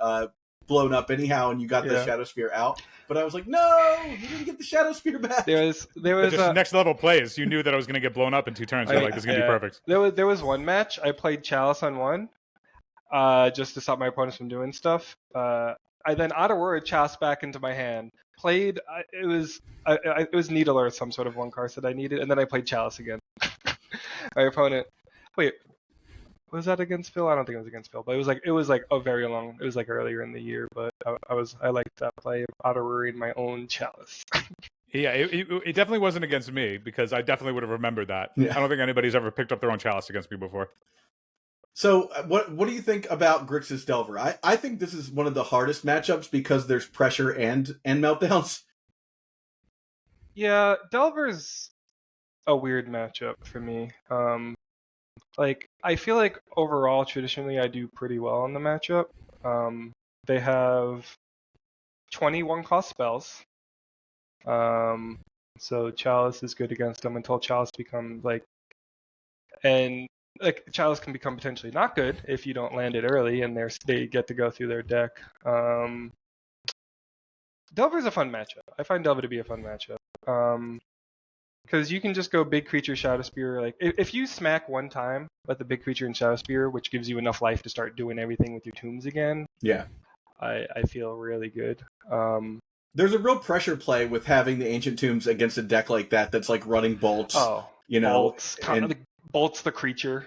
blown up anyhow, and you got the Shadow Spear out. But I was like, no, you didn't get the Shadow Spear back. There was just next level plays. You knew that I was going to get blown up in 2 turns. You're this is going to be perfect. There was one match I played Chalice on 1, just to stop my opponents from doing stuff. I then out of word Chalice back into my hand. Played it was Needle or some sort of 1 card that I needed, and then I played Chalice again. My opponent. Wait. Was that against Phil? I don't think it was against Phil, but it was a very long. It was earlier in the year, but I liked that play of auto-worrying my own Chalice. Yeah, it definitely wasn't against me because I definitely would have remembered that. Yeah. I don't think anybody's ever picked up their own Chalice against me before. So what do you think about Grixis Delver? I think this is one of the hardest matchups because there's pressure and meltdowns. Yeah, Delver's a weird matchup for me. I feel like overall, traditionally, I do pretty well on the matchup. They have 21 cost spells. So Chalice is good against them until Chalice becomes Chalice can become potentially not good if you don't land it early and they get to go through their deck. Delver's a fun matchup. I find Delver to be a fun matchup. Because you can just go big creature Shadow Spear. If you smack 1 time with the big creature and Shadow Spear, which gives you enough life to start doing everything with your tombs again. Yeah, I feel really good. There's a real pressure play with having the Ancient Tombs against a deck like that that's running bolts. Oh, bolts, bolts the creature.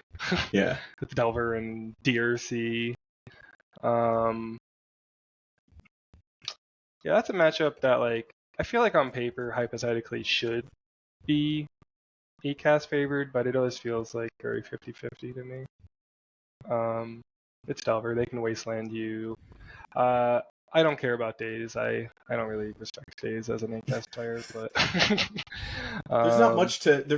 Yeah, with Delver and DRC. Yeah, that's a matchup that I feel like on paper hypothetically should be E-cast favored, but it always feels very 50-50 to me. It's Delver. They can wasteland you. I don't care about days. I don't really respect days as an ACAST player, but There's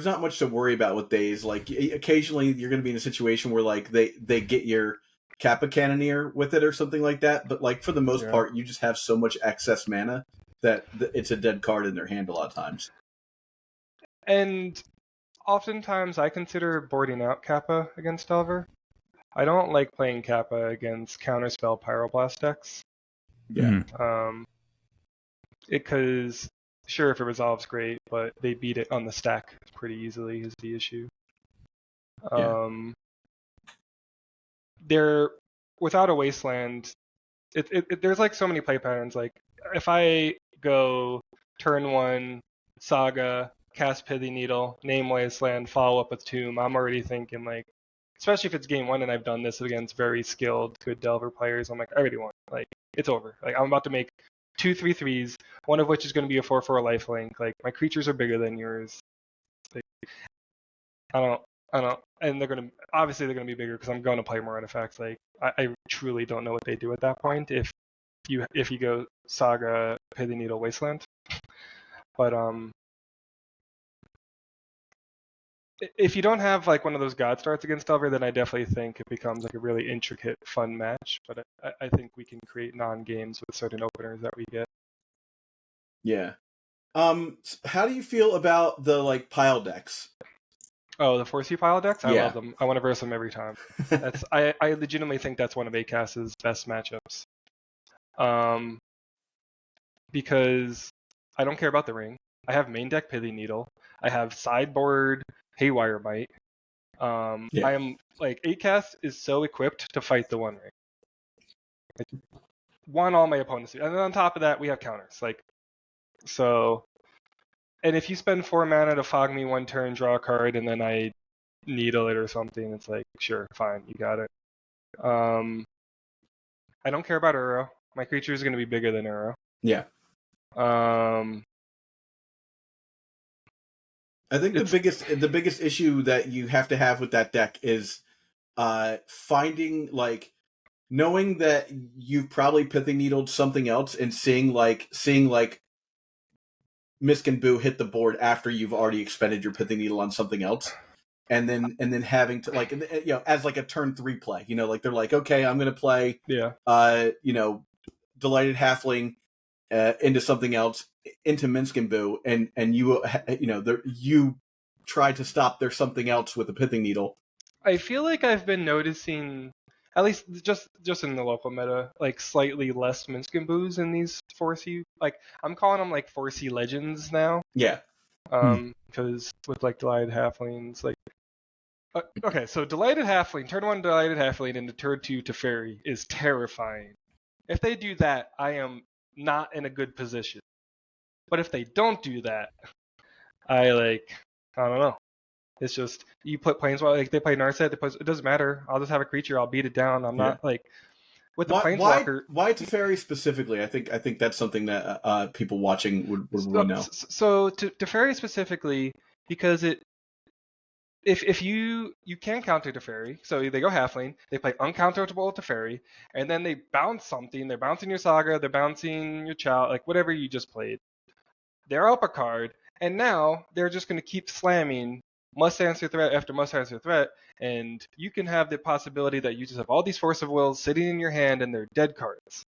not much to worry about with days. Like occasionally you're going to be in a situation where like they get your Kappa Cannoneer with it or something like that, but like for the most part you just have so much excess mana that it's a dead card in their hand a lot of times. And oftentimes I consider boarding out Kappa against Delver. I don't like playing Kappa against Counterspell Pyroblast decks. Yeah. Because sure, if it resolves, great, but they beat it on the stack pretty easily is the issue. They're without a wasteland. There's like so many play patterns. Like if I go turn 1 Saga, cast Pithy Needle, name Wasteland, follow up with Tomb, I'm already thinking like, especially if it's game 1 and I've done this against very skilled, good Delver players, I'm like, I already won. Like it's over. Like I'm about to make 2 3/3s, one of which is going to be a 4/4 lifelink. Like my creatures are bigger than yours. Like, I don't, and they're gonna be bigger because I'm going to play more artifacts. Like I truly don't know what they do at that point if you go Saga, Pithy Needle, Wasteland. But if you don't have like one of those God starts against Delver, then I definitely think it becomes like a really intricate, fun match. But I think we can create non-games with certain openers that we get. Yeah. How do you feel about the like pile decks? Oh, the 4C pile decks? I Yeah. love them. I want to verse them every time. I legitimately think that's one of ACAS's best matchups. Because I don't care about the ring. I have main deck Pithy Needle. I have sideboard Haywire Might. I am like ACAS is so equipped to fight the One Ring. It won all my opponents, and then on top of that we have counters. Like so, and if you spend 4 mana to fog me 1 turn, draw a card, and then I needle it or something, it's like sure, fine, you got it. I don't care about Uro. My creature is going to be bigger than Uro. Yeah. I think the biggest issue that you have to have with that deck is finding like knowing that you've probably Pithy Needled something else and seeing like Misk and Boo hit the board after you've already expended your Pithy Needle on something else. And then having to like as like a turn 3 play, like they're like, okay, I'm gonna play Delighted Halfling into something else, into Misk and Boo, and you try to stop their something else with a Pithy Needle. I feel like I've been noticing, at least just in the local meta, like slightly less Misk and Boos in these 4C. Like I'm calling them like 4C legends now. Yeah. Because with like Delighted Halflings, like okay, so Delighted Halfling, turn 1 Delighted Halfling into turn 2 Teferi is terrifying. If they do that, I am not in a good position. But if they don't do that, I don't know. It's just you put Planeswalker, like they play Narset, it doesn't matter. I'll just have a creature, I'll beat it down. I'm not like with the Planeswalker. Why Teferi specifically? I think that's something that people watching would want to know. So Teferi specifically, because if you can counter Teferi, so they go Halfling, they play uncounterable Teferi, and then they bounce something. They're bouncing your Saga, they're bouncing your Chow, like whatever you just played. They're up a card, and now they're just going to keep slamming must answer threat after must answer threat, and you can have the possibility that you just have all these Force of Wills sitting in your hand and they're dead cards.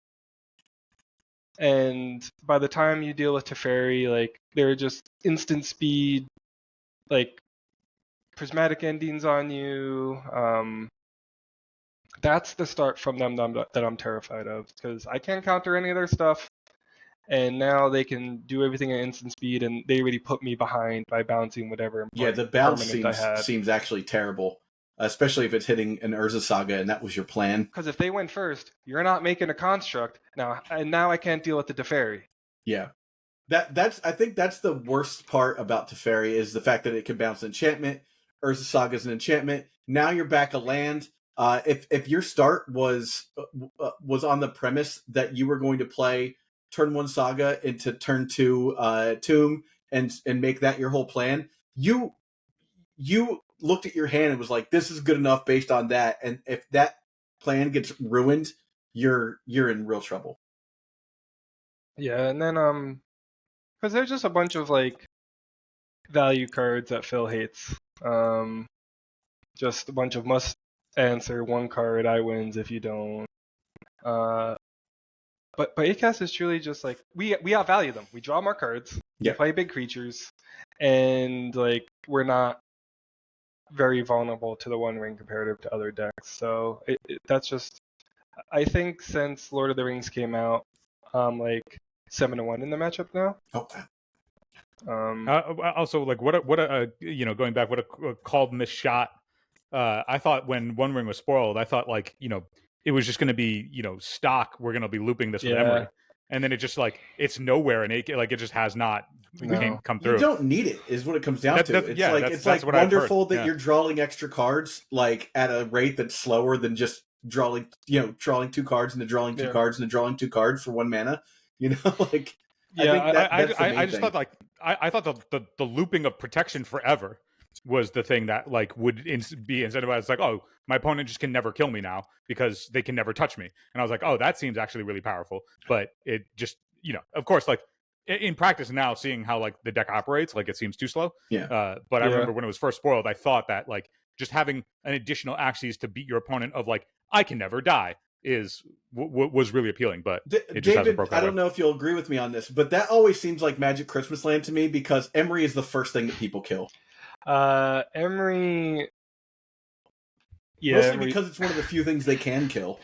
And by the time you deal with Teferi, like they're just instant speed, like prismatic endings on you. That's the start from them that I'm terrified of, because I can't counter any of their stuff. And now they can do everything at instant speed, and they already put me behind by bouncing whatever. Yeah, the bounce seems actually terrible, especially if it's hitting an Urza Saga, and that was your plan. Because if they went first, you're not making a construct now, and now I can't deal with the Teferi. Yeah, I think that's the worst part about Teferi is the fact that it can bounce enchantment. Urza Saga is an enchantment. Now you're back a land. If your start was on the premise that you were going to play turn 1 Saga into turn 2 Tomb and make that your whole plan, you looked at your hand and was like, this is good enough based on that. And if that plan gets ruined, you're in real trouble. Yeah, and then because there's just a bunch of like value cards that Phil hates. Just a bunch of must answer one card. I wins if you don't. Uh, but Acast is truly just like we outvalue them. We draw more cards. We Yeah. play big creatures, and like we're not very vulnerable to the One Ring comparative to other decks. So that's just. I think since Lord of the Rings came out, like 7-1 in the matchup now. Oh, Also, like what a going back, what a called missed shot. I thought when One Ring was spoiled, I thought like it was just going to be stock. We're going to be looping this with Yeah. Emery, and then it just like it's nowhere, and it just has not No. come through. you don't need it, is what it comes down to. It's that's like what I've heard. wonderful that Yeah. you're drawing extra cards like at a rate that's slower than just drawing 2 cards and then drawing 2 Yeah. cards and then drawing 2 cards for 1 mana. Like Yeah, I think that's the main I just thing. thought like I thought the looping of protection forever was the thing that like would be incentivized. It's like, oh, my opponent just can never kill me now because they can never touch me. And I was like, oh, that seems actually really powerful. But it just of course, like in practice now, seeing how like the deck operates, like it seems too slow. Yeah. But I Yeah. remember when it was first spoiled, I thought that like just having an additional axes to beat your opponent of like I can never die was really appealing. But it just hasn't David, broken I away. don't know if you'll agree with me on this, but that always seems like Magic Christmas Land to me because Emery is the first thing that people kill. Emery. Yeah, Mostly Emery. because it's one of the few things they can kill.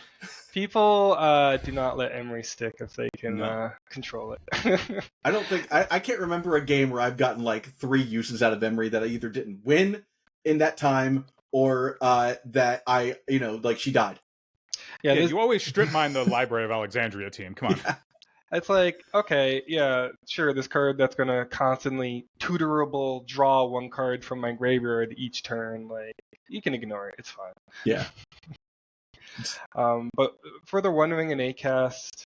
People do not let Emery stick if they can No. control it. I don't think I can't remember a game where I've gotten like 3 uses out of Emery that I either didn't win in that time or that I like she died. Yeah, You always strip mine the Library of Alexandria team. Come on. Yeah. it's like, okay, yeah, sure, this card that's going to constantly tutorable draw 1 card from my graveyard each turn, like, you can ignore it, it's fine. Yeah. But for the One Ring and Acast,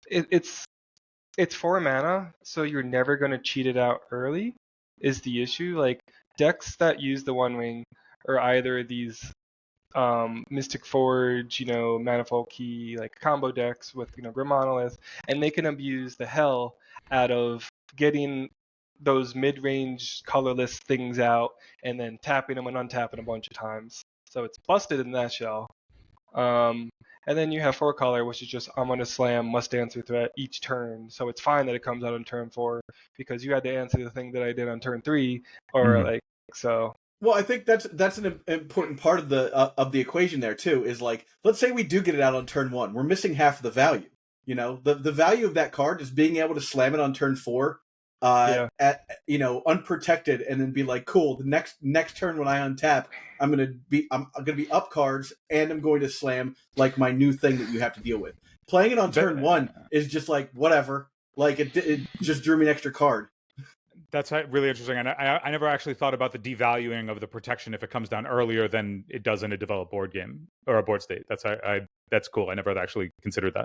it's 4 mana, so you're never going to cheat it out early, is the issue. Like, decks that use the One Ring are either these Mystic Forge, Manifold Key, like combo decks with Grim Monolith, and they can abuse the hell out of getting those mid-range colorless things out and then tapping them and untapping a bunch of times. So it's busted in that shell. And then you have 4 color, which is just I'm gonna slam must answer threat each turn. So it's fine that it comes out on turn 4 because you had to answer the thing that I did on turn 3, or like so. Well, I think that's an important part of the equation there too. Is like, let's say we do get it out on turn 1, we're missing half of the value. The value of that card is being able to slam it on turn 4, at unprotected, and then be like, cool. The next turn when I untap, I'm gonna be up cards, and I'm going to slam like my new thing that you have to deal with. Playing it on turn 1 is just like whatever. Like it just drew me an extra card. That's really interesting, and I never actually thought about the devaluing of the protection if it comes down earlier than it does in a developed board game or a board state. That's cool. I never actually considered that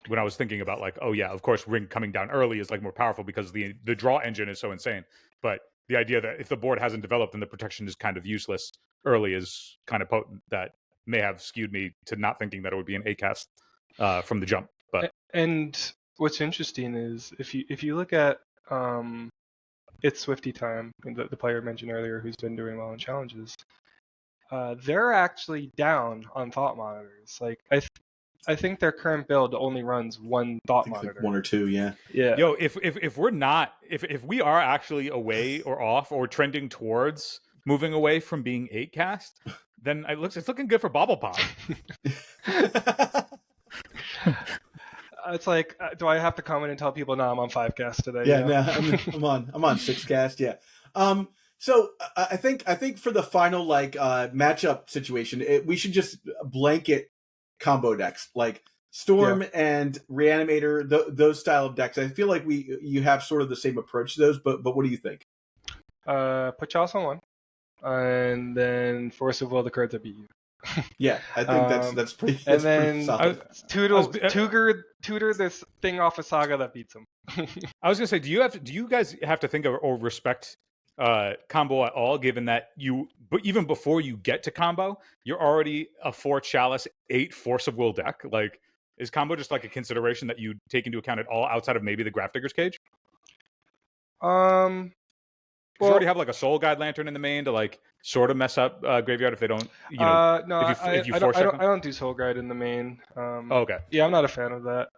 when I was thinking about like, oh yeah, of course, Ring coming down early is like more powerful because the draw engine is so insane. But the idea that if the board hasn't developed and the protection is kind of useless early is kind of potent. That may have skewed me to not thinking that it would be an Acast from the jump. But and what's interesting is if you look at it's Swifty Time, the player mentioned earlier who's been doing well in challenges. They're actually down on thought monitors. Like I think their current build only runs 1 thought monitor. Like 1 or 2, yeah. Yeah. Yo, if we're not, if we are actually away or off or trending towards moving away from being 8cast, then it's looking good for Bobble Pop. It's like, do I have to come in and tell people, no, I'm on 5cast today? Yeah, no, I'm on 6cast. Yeah. So I think for the final matchup situation, we should just blanket combo decks like Storm and Reanimator, those style of decks. I feel like you have sort of the same approach to those, but what do you think? Put Chalice on 1, and then Force of Will the cards that beat you. Yeah, I think that's pretty. And That's then pretty solid. tutor this thing off a Saga that beats him. I was gonna say, do you guys have to think of or respect combo at all? Given that but even before you get to combo, you're already a 4 Chalice, 8 Force of Will deck. Like Is combo just like a consideration that you take into account at all outside of maybe the Grafdigger's Cage? You already have like a Soul Guide Lantern in the main to like sort of mess up graveyard if they don't, no, if you I force don't do Soul Guide in the main. Okay. Yeah, I'm not a fan of that.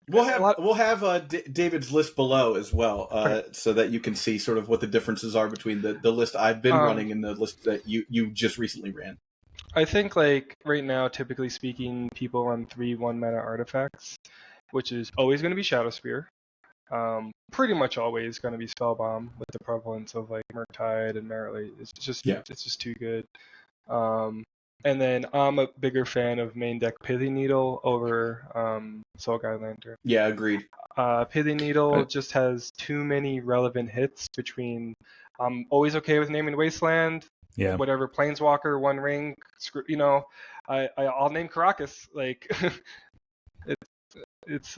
We'll have David's list below as well, so that you can see sort of what the differences are between the list I've been running and the list that you just recently ran. I think like right now, typically speaking, people run 3 1-mana artifacts, which is always going to be Shadowspear. Pretty much always going to be Spellbomb with the prevalence of like Murktide and Merit. It's just too good. And then I'm a bigger fan of main deck Pithy Needle over Soul Guide Lantern. Yeah, agreed. Pithy Needle just has too many relevant hits between. I'm always okay with naming Wasteland. Yeah. Whatever Planeswalker, One Ring. I'll name Caracas. Like it's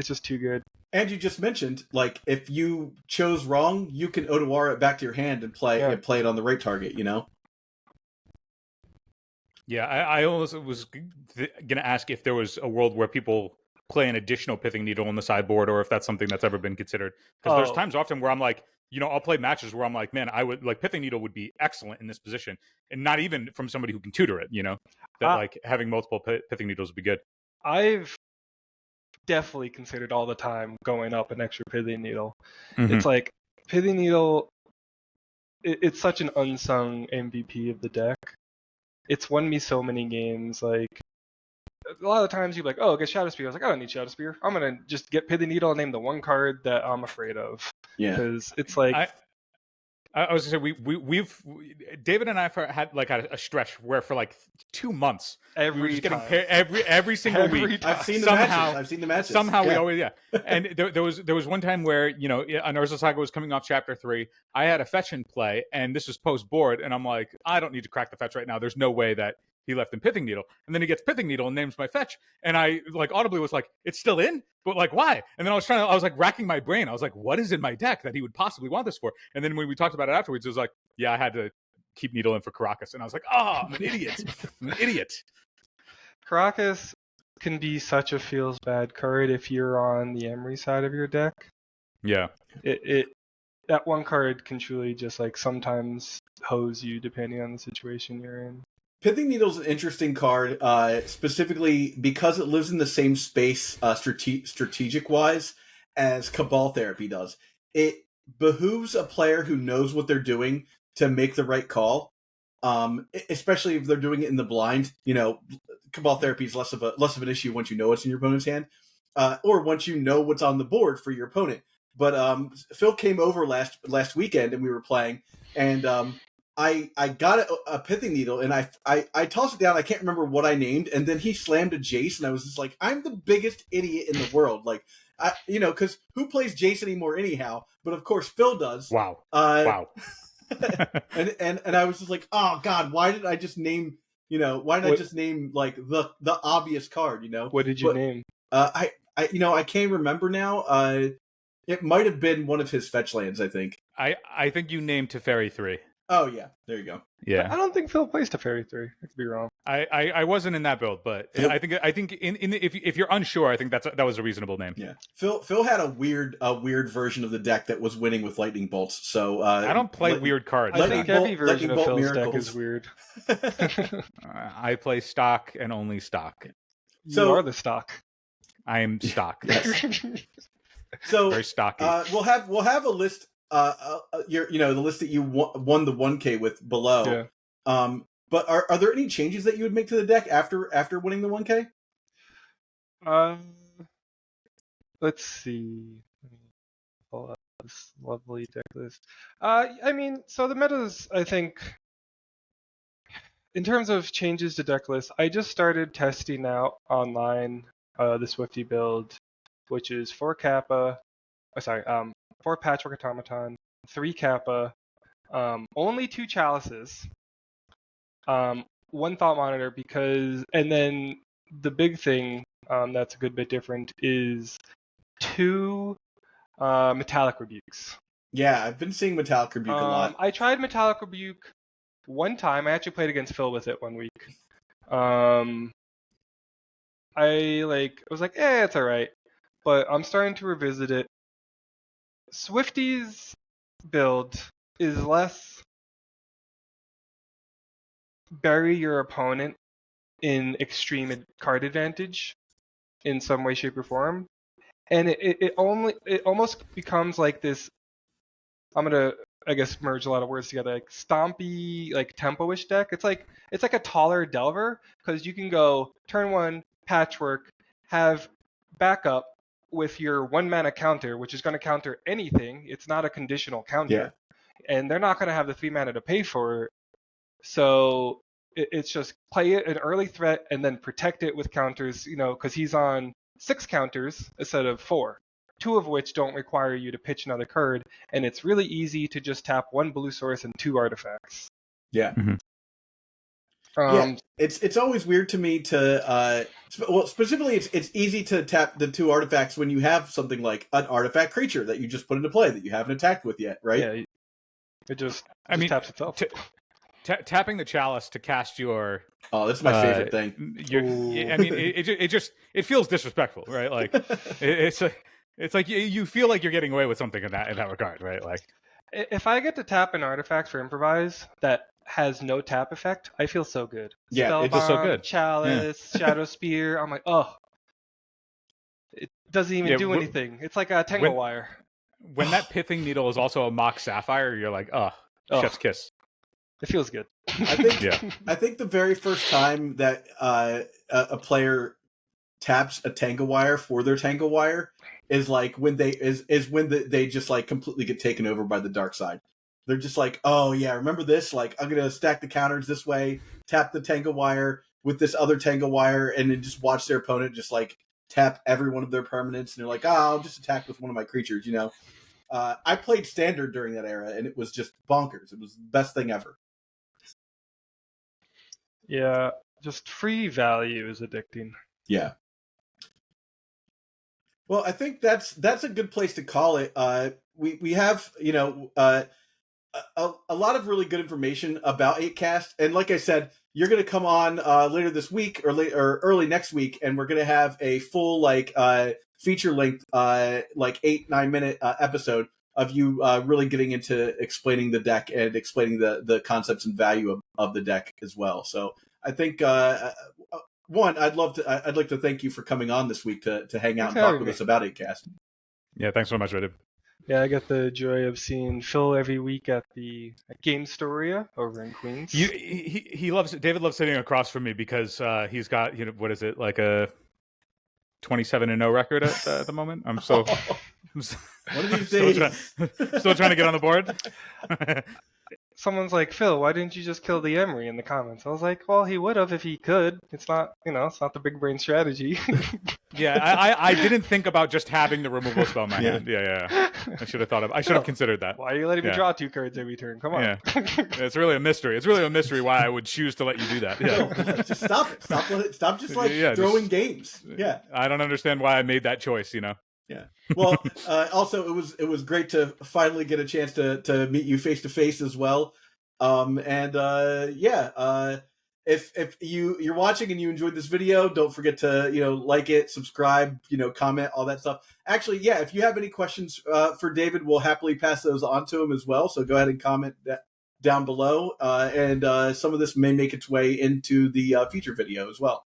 just too good. And you just mentioned, like, if you chose wrong, you can Otawara it back to your hand and play it on the right target, Yeah, I almost was going to ask if there was a world where people play an additional Pithing Needle on the sideboard, or if that's something that's ever been considered. Because there's times often where I'm like, I'll play matches where I'm like, man, I would like Pithing Needle would be excellent in this position, and not even from somebody who can tutor it. That like having multiple Pithing Needles would be good. I've definitely considered all the time going up an extra Pithing Needle. Mm-hmm. It's like Pithing Needle. It's such an unsung MVP of the deck. It's won me so many games. Like a lot of the times you're like, oh, get Shadowspear. I was like, I don't need Shadowspear. I'm gonna just get Pithing Needle and name the one card that I'm afraid of. Yeah, because it's like I was gonna say we've David and I had like a stretch where for like 2 months we were just getting every single week. I've seen the matches. Somehow we always And there was one time where an Urza Saga was coming off chapter 3. I had a fetch in play, and this was post board, and I'm like, I don't need to crack the fetch right now. There's no way that he left in Pithing Needle, and then he gets Pithing Needle and names my fetch, and I like audibly was like, it's still in, but like why? And then I was like racking my brain. I was like, what is in my deck that he would possibly want this for? And then when we talked about it afterwards, it was like, yeah, I had to keep Needle in for Caracas, and I was like, oh, I'm an idiot. I'm an idiot. Caracas can be such a feels bad card if you're on the Emery side of your deck. Yeah, that one card can truly just like sometimes hose you depending on the situation you're in. Pithing Needle's an interesting card, specifically because it lives in the same space strategic-wise as Cabal Therapy does. It behooves a player who knows what they're doing to make the right call, especially if they're doing it in the blind. Cabal Therapy is less of an issue once you know what's in your opponent's hand, or once you know what's on the board for your opponent. But Phil came over last weekend, and we were playing, and I got a Pithing Needle, and I tossed it down. I can't remember what I named, and then he slammed a Jace, and I was just like, I'm the biggest idiot in the world. Like, because who plays Jace anymore anyhow? But of course Phil does. Wow. and I was just like, oh God, why did I just name? Why did I just name like the obvious card? What did you name? I can't remember now. It might have been one of his fetch lands. I think. I think you named Teferi 3. Oh yeah, there you go. Yeah, I don't think Phil plays Teferi 3. I could be wrong. I wasn't in that build, but I think if you're unsure, I think that was a reasonable name. Yeah, Phil had a weird version of the deck that was winning with lightning bolts. So I don't play weird cards. I think every version of Phil's deck is weird. I play stock and only stock. So you are the stock. I am stock. Yes. So very stocky. We'll have a list. The list that you won the 1K with below. Yeah. But are there any changes that you would make to the deck after winning the 1K? Let's see. Let me pull up this lovely deck list. So the metas, I think, in terms of changes to deck lists, I just started testing out online the Swifty build, which is 4 Kappa. 4 Patchwork Automaton, 3 Kappa, only 2 Chalices, 1 Thought Monitor, and then the big thing that's a good bit different is 2 Metallic Rebukes. Yeah, I've been seeing Metallic Rebuke a lot. I tried Metallic Rebuke one time. I actually played against Phil with it one week. I I was like, it's alright. But I'm starting to revisit it. Swifty's build is less bury your opponent in extreme card advantage in some way, shape, or form. And it almost becomes like this. I'm gonna, I guess, merge a lot of words together, like stompy, like tempo-ish deck. It's like a taller Delver, because you can go turn 1 patchwork, have backup with your 1 mana counter, which is going to counter anything. It's not a conditional counter, and they're not going to have the 3 mana to pay for it. So it's just play it an early threat and then protect it with counters, because he's on 6 counters instead of 4. 2 of which don't require you to pitch another card, and it's really easy to just tap 1 blue source and 2 artifacts. Yeah. It's always weird to me to specifically it's easy to tap the 2 artifacts when you have something like an artifact creature that you just put into play that you haven't attacked with yet, right? Yeah, it just taps itself. Tapping the chalice to cast your this is my favorite thing. I mean, it feels disrespectful, right? Like it's like you feel like you're getting away with something in that regard, right? Like, if I get to tap an artifact for improvise that has no tap effect, I feel so good. Yeah, it feels so good. Chalice, Shadow Spear. I'm like, it doesn't even do anything. It's like a Tangle Wire. When that Pithing Needle is also a Mock Sapphire, you're like, chef's kiss. It feels good. I think the very first time that a player taps a Tangle Wire for their Tangle Wire is like when they they just like completely get taken over by the dark side. They're just like, oh yeah, remember this? Like, I'm gonna stack the counters this way, tap the Tangle Wire with this other Tangle Wire, and then just watch their opponent just like tap every one of their permanents, and they're like, I'll just attack with one of my creatures, I played Standard during that era, and it was just bonkers. It was the best thing ever. Yeah, just free value is addicting. Yeah. Well, I think that's a good place to call it. We have a lot of really good information about 8cast, and like I said, you're going to come on later this week or early next week, and we're going to have a full feature length 8-9 minute episode of you really getting into explaining the deck and explaining the concepts and value of the deck as well. So I think one, I'd like to thank you for coming on this week to hang out and talk with us about 8cast. Yeah, thanks so much, David. Yeah, I get the joy of seeing Phil every week at the Gamestoria over in Queens. David loves sitting across from me because he's got, what is it, like a 27-0 record at the moment. I'm so one of these days still trying to get on the board. Someone's like, Phil, why didn't you just kill the Emery in the comments? I was like, well, he would have if he could. It's not, it's not the big brain strategy. Yeah, I didn't think about just having the removal spell in my hand. Yeah. I should have considered that. Why are you letting me draw 2 cards every turn? Come on. Yeah. It's really a mystery. It's really a mystery why I would choose to let you do that. Yeah. Just stop it. Stop just throwing games. Yeah. I don't understand why I made that choice, Yeah. Well, also it was great to finally get a chance to meet you face to face as well. If you're watching and you enjoyed this video, don't forget to like it, subscribe, comment, all that stuff. Actually, yeah, if you have any questions for David, we'll happily pass those on to him as well. So go ahead and comment that down below, and some of this may make its way into the feature video as well.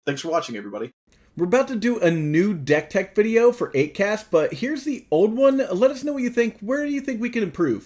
Thanks for watching, everybody. We're about to do a new deck tech video for 8cast, but here's the old one. Let us know what you think. Where do you think we can improve?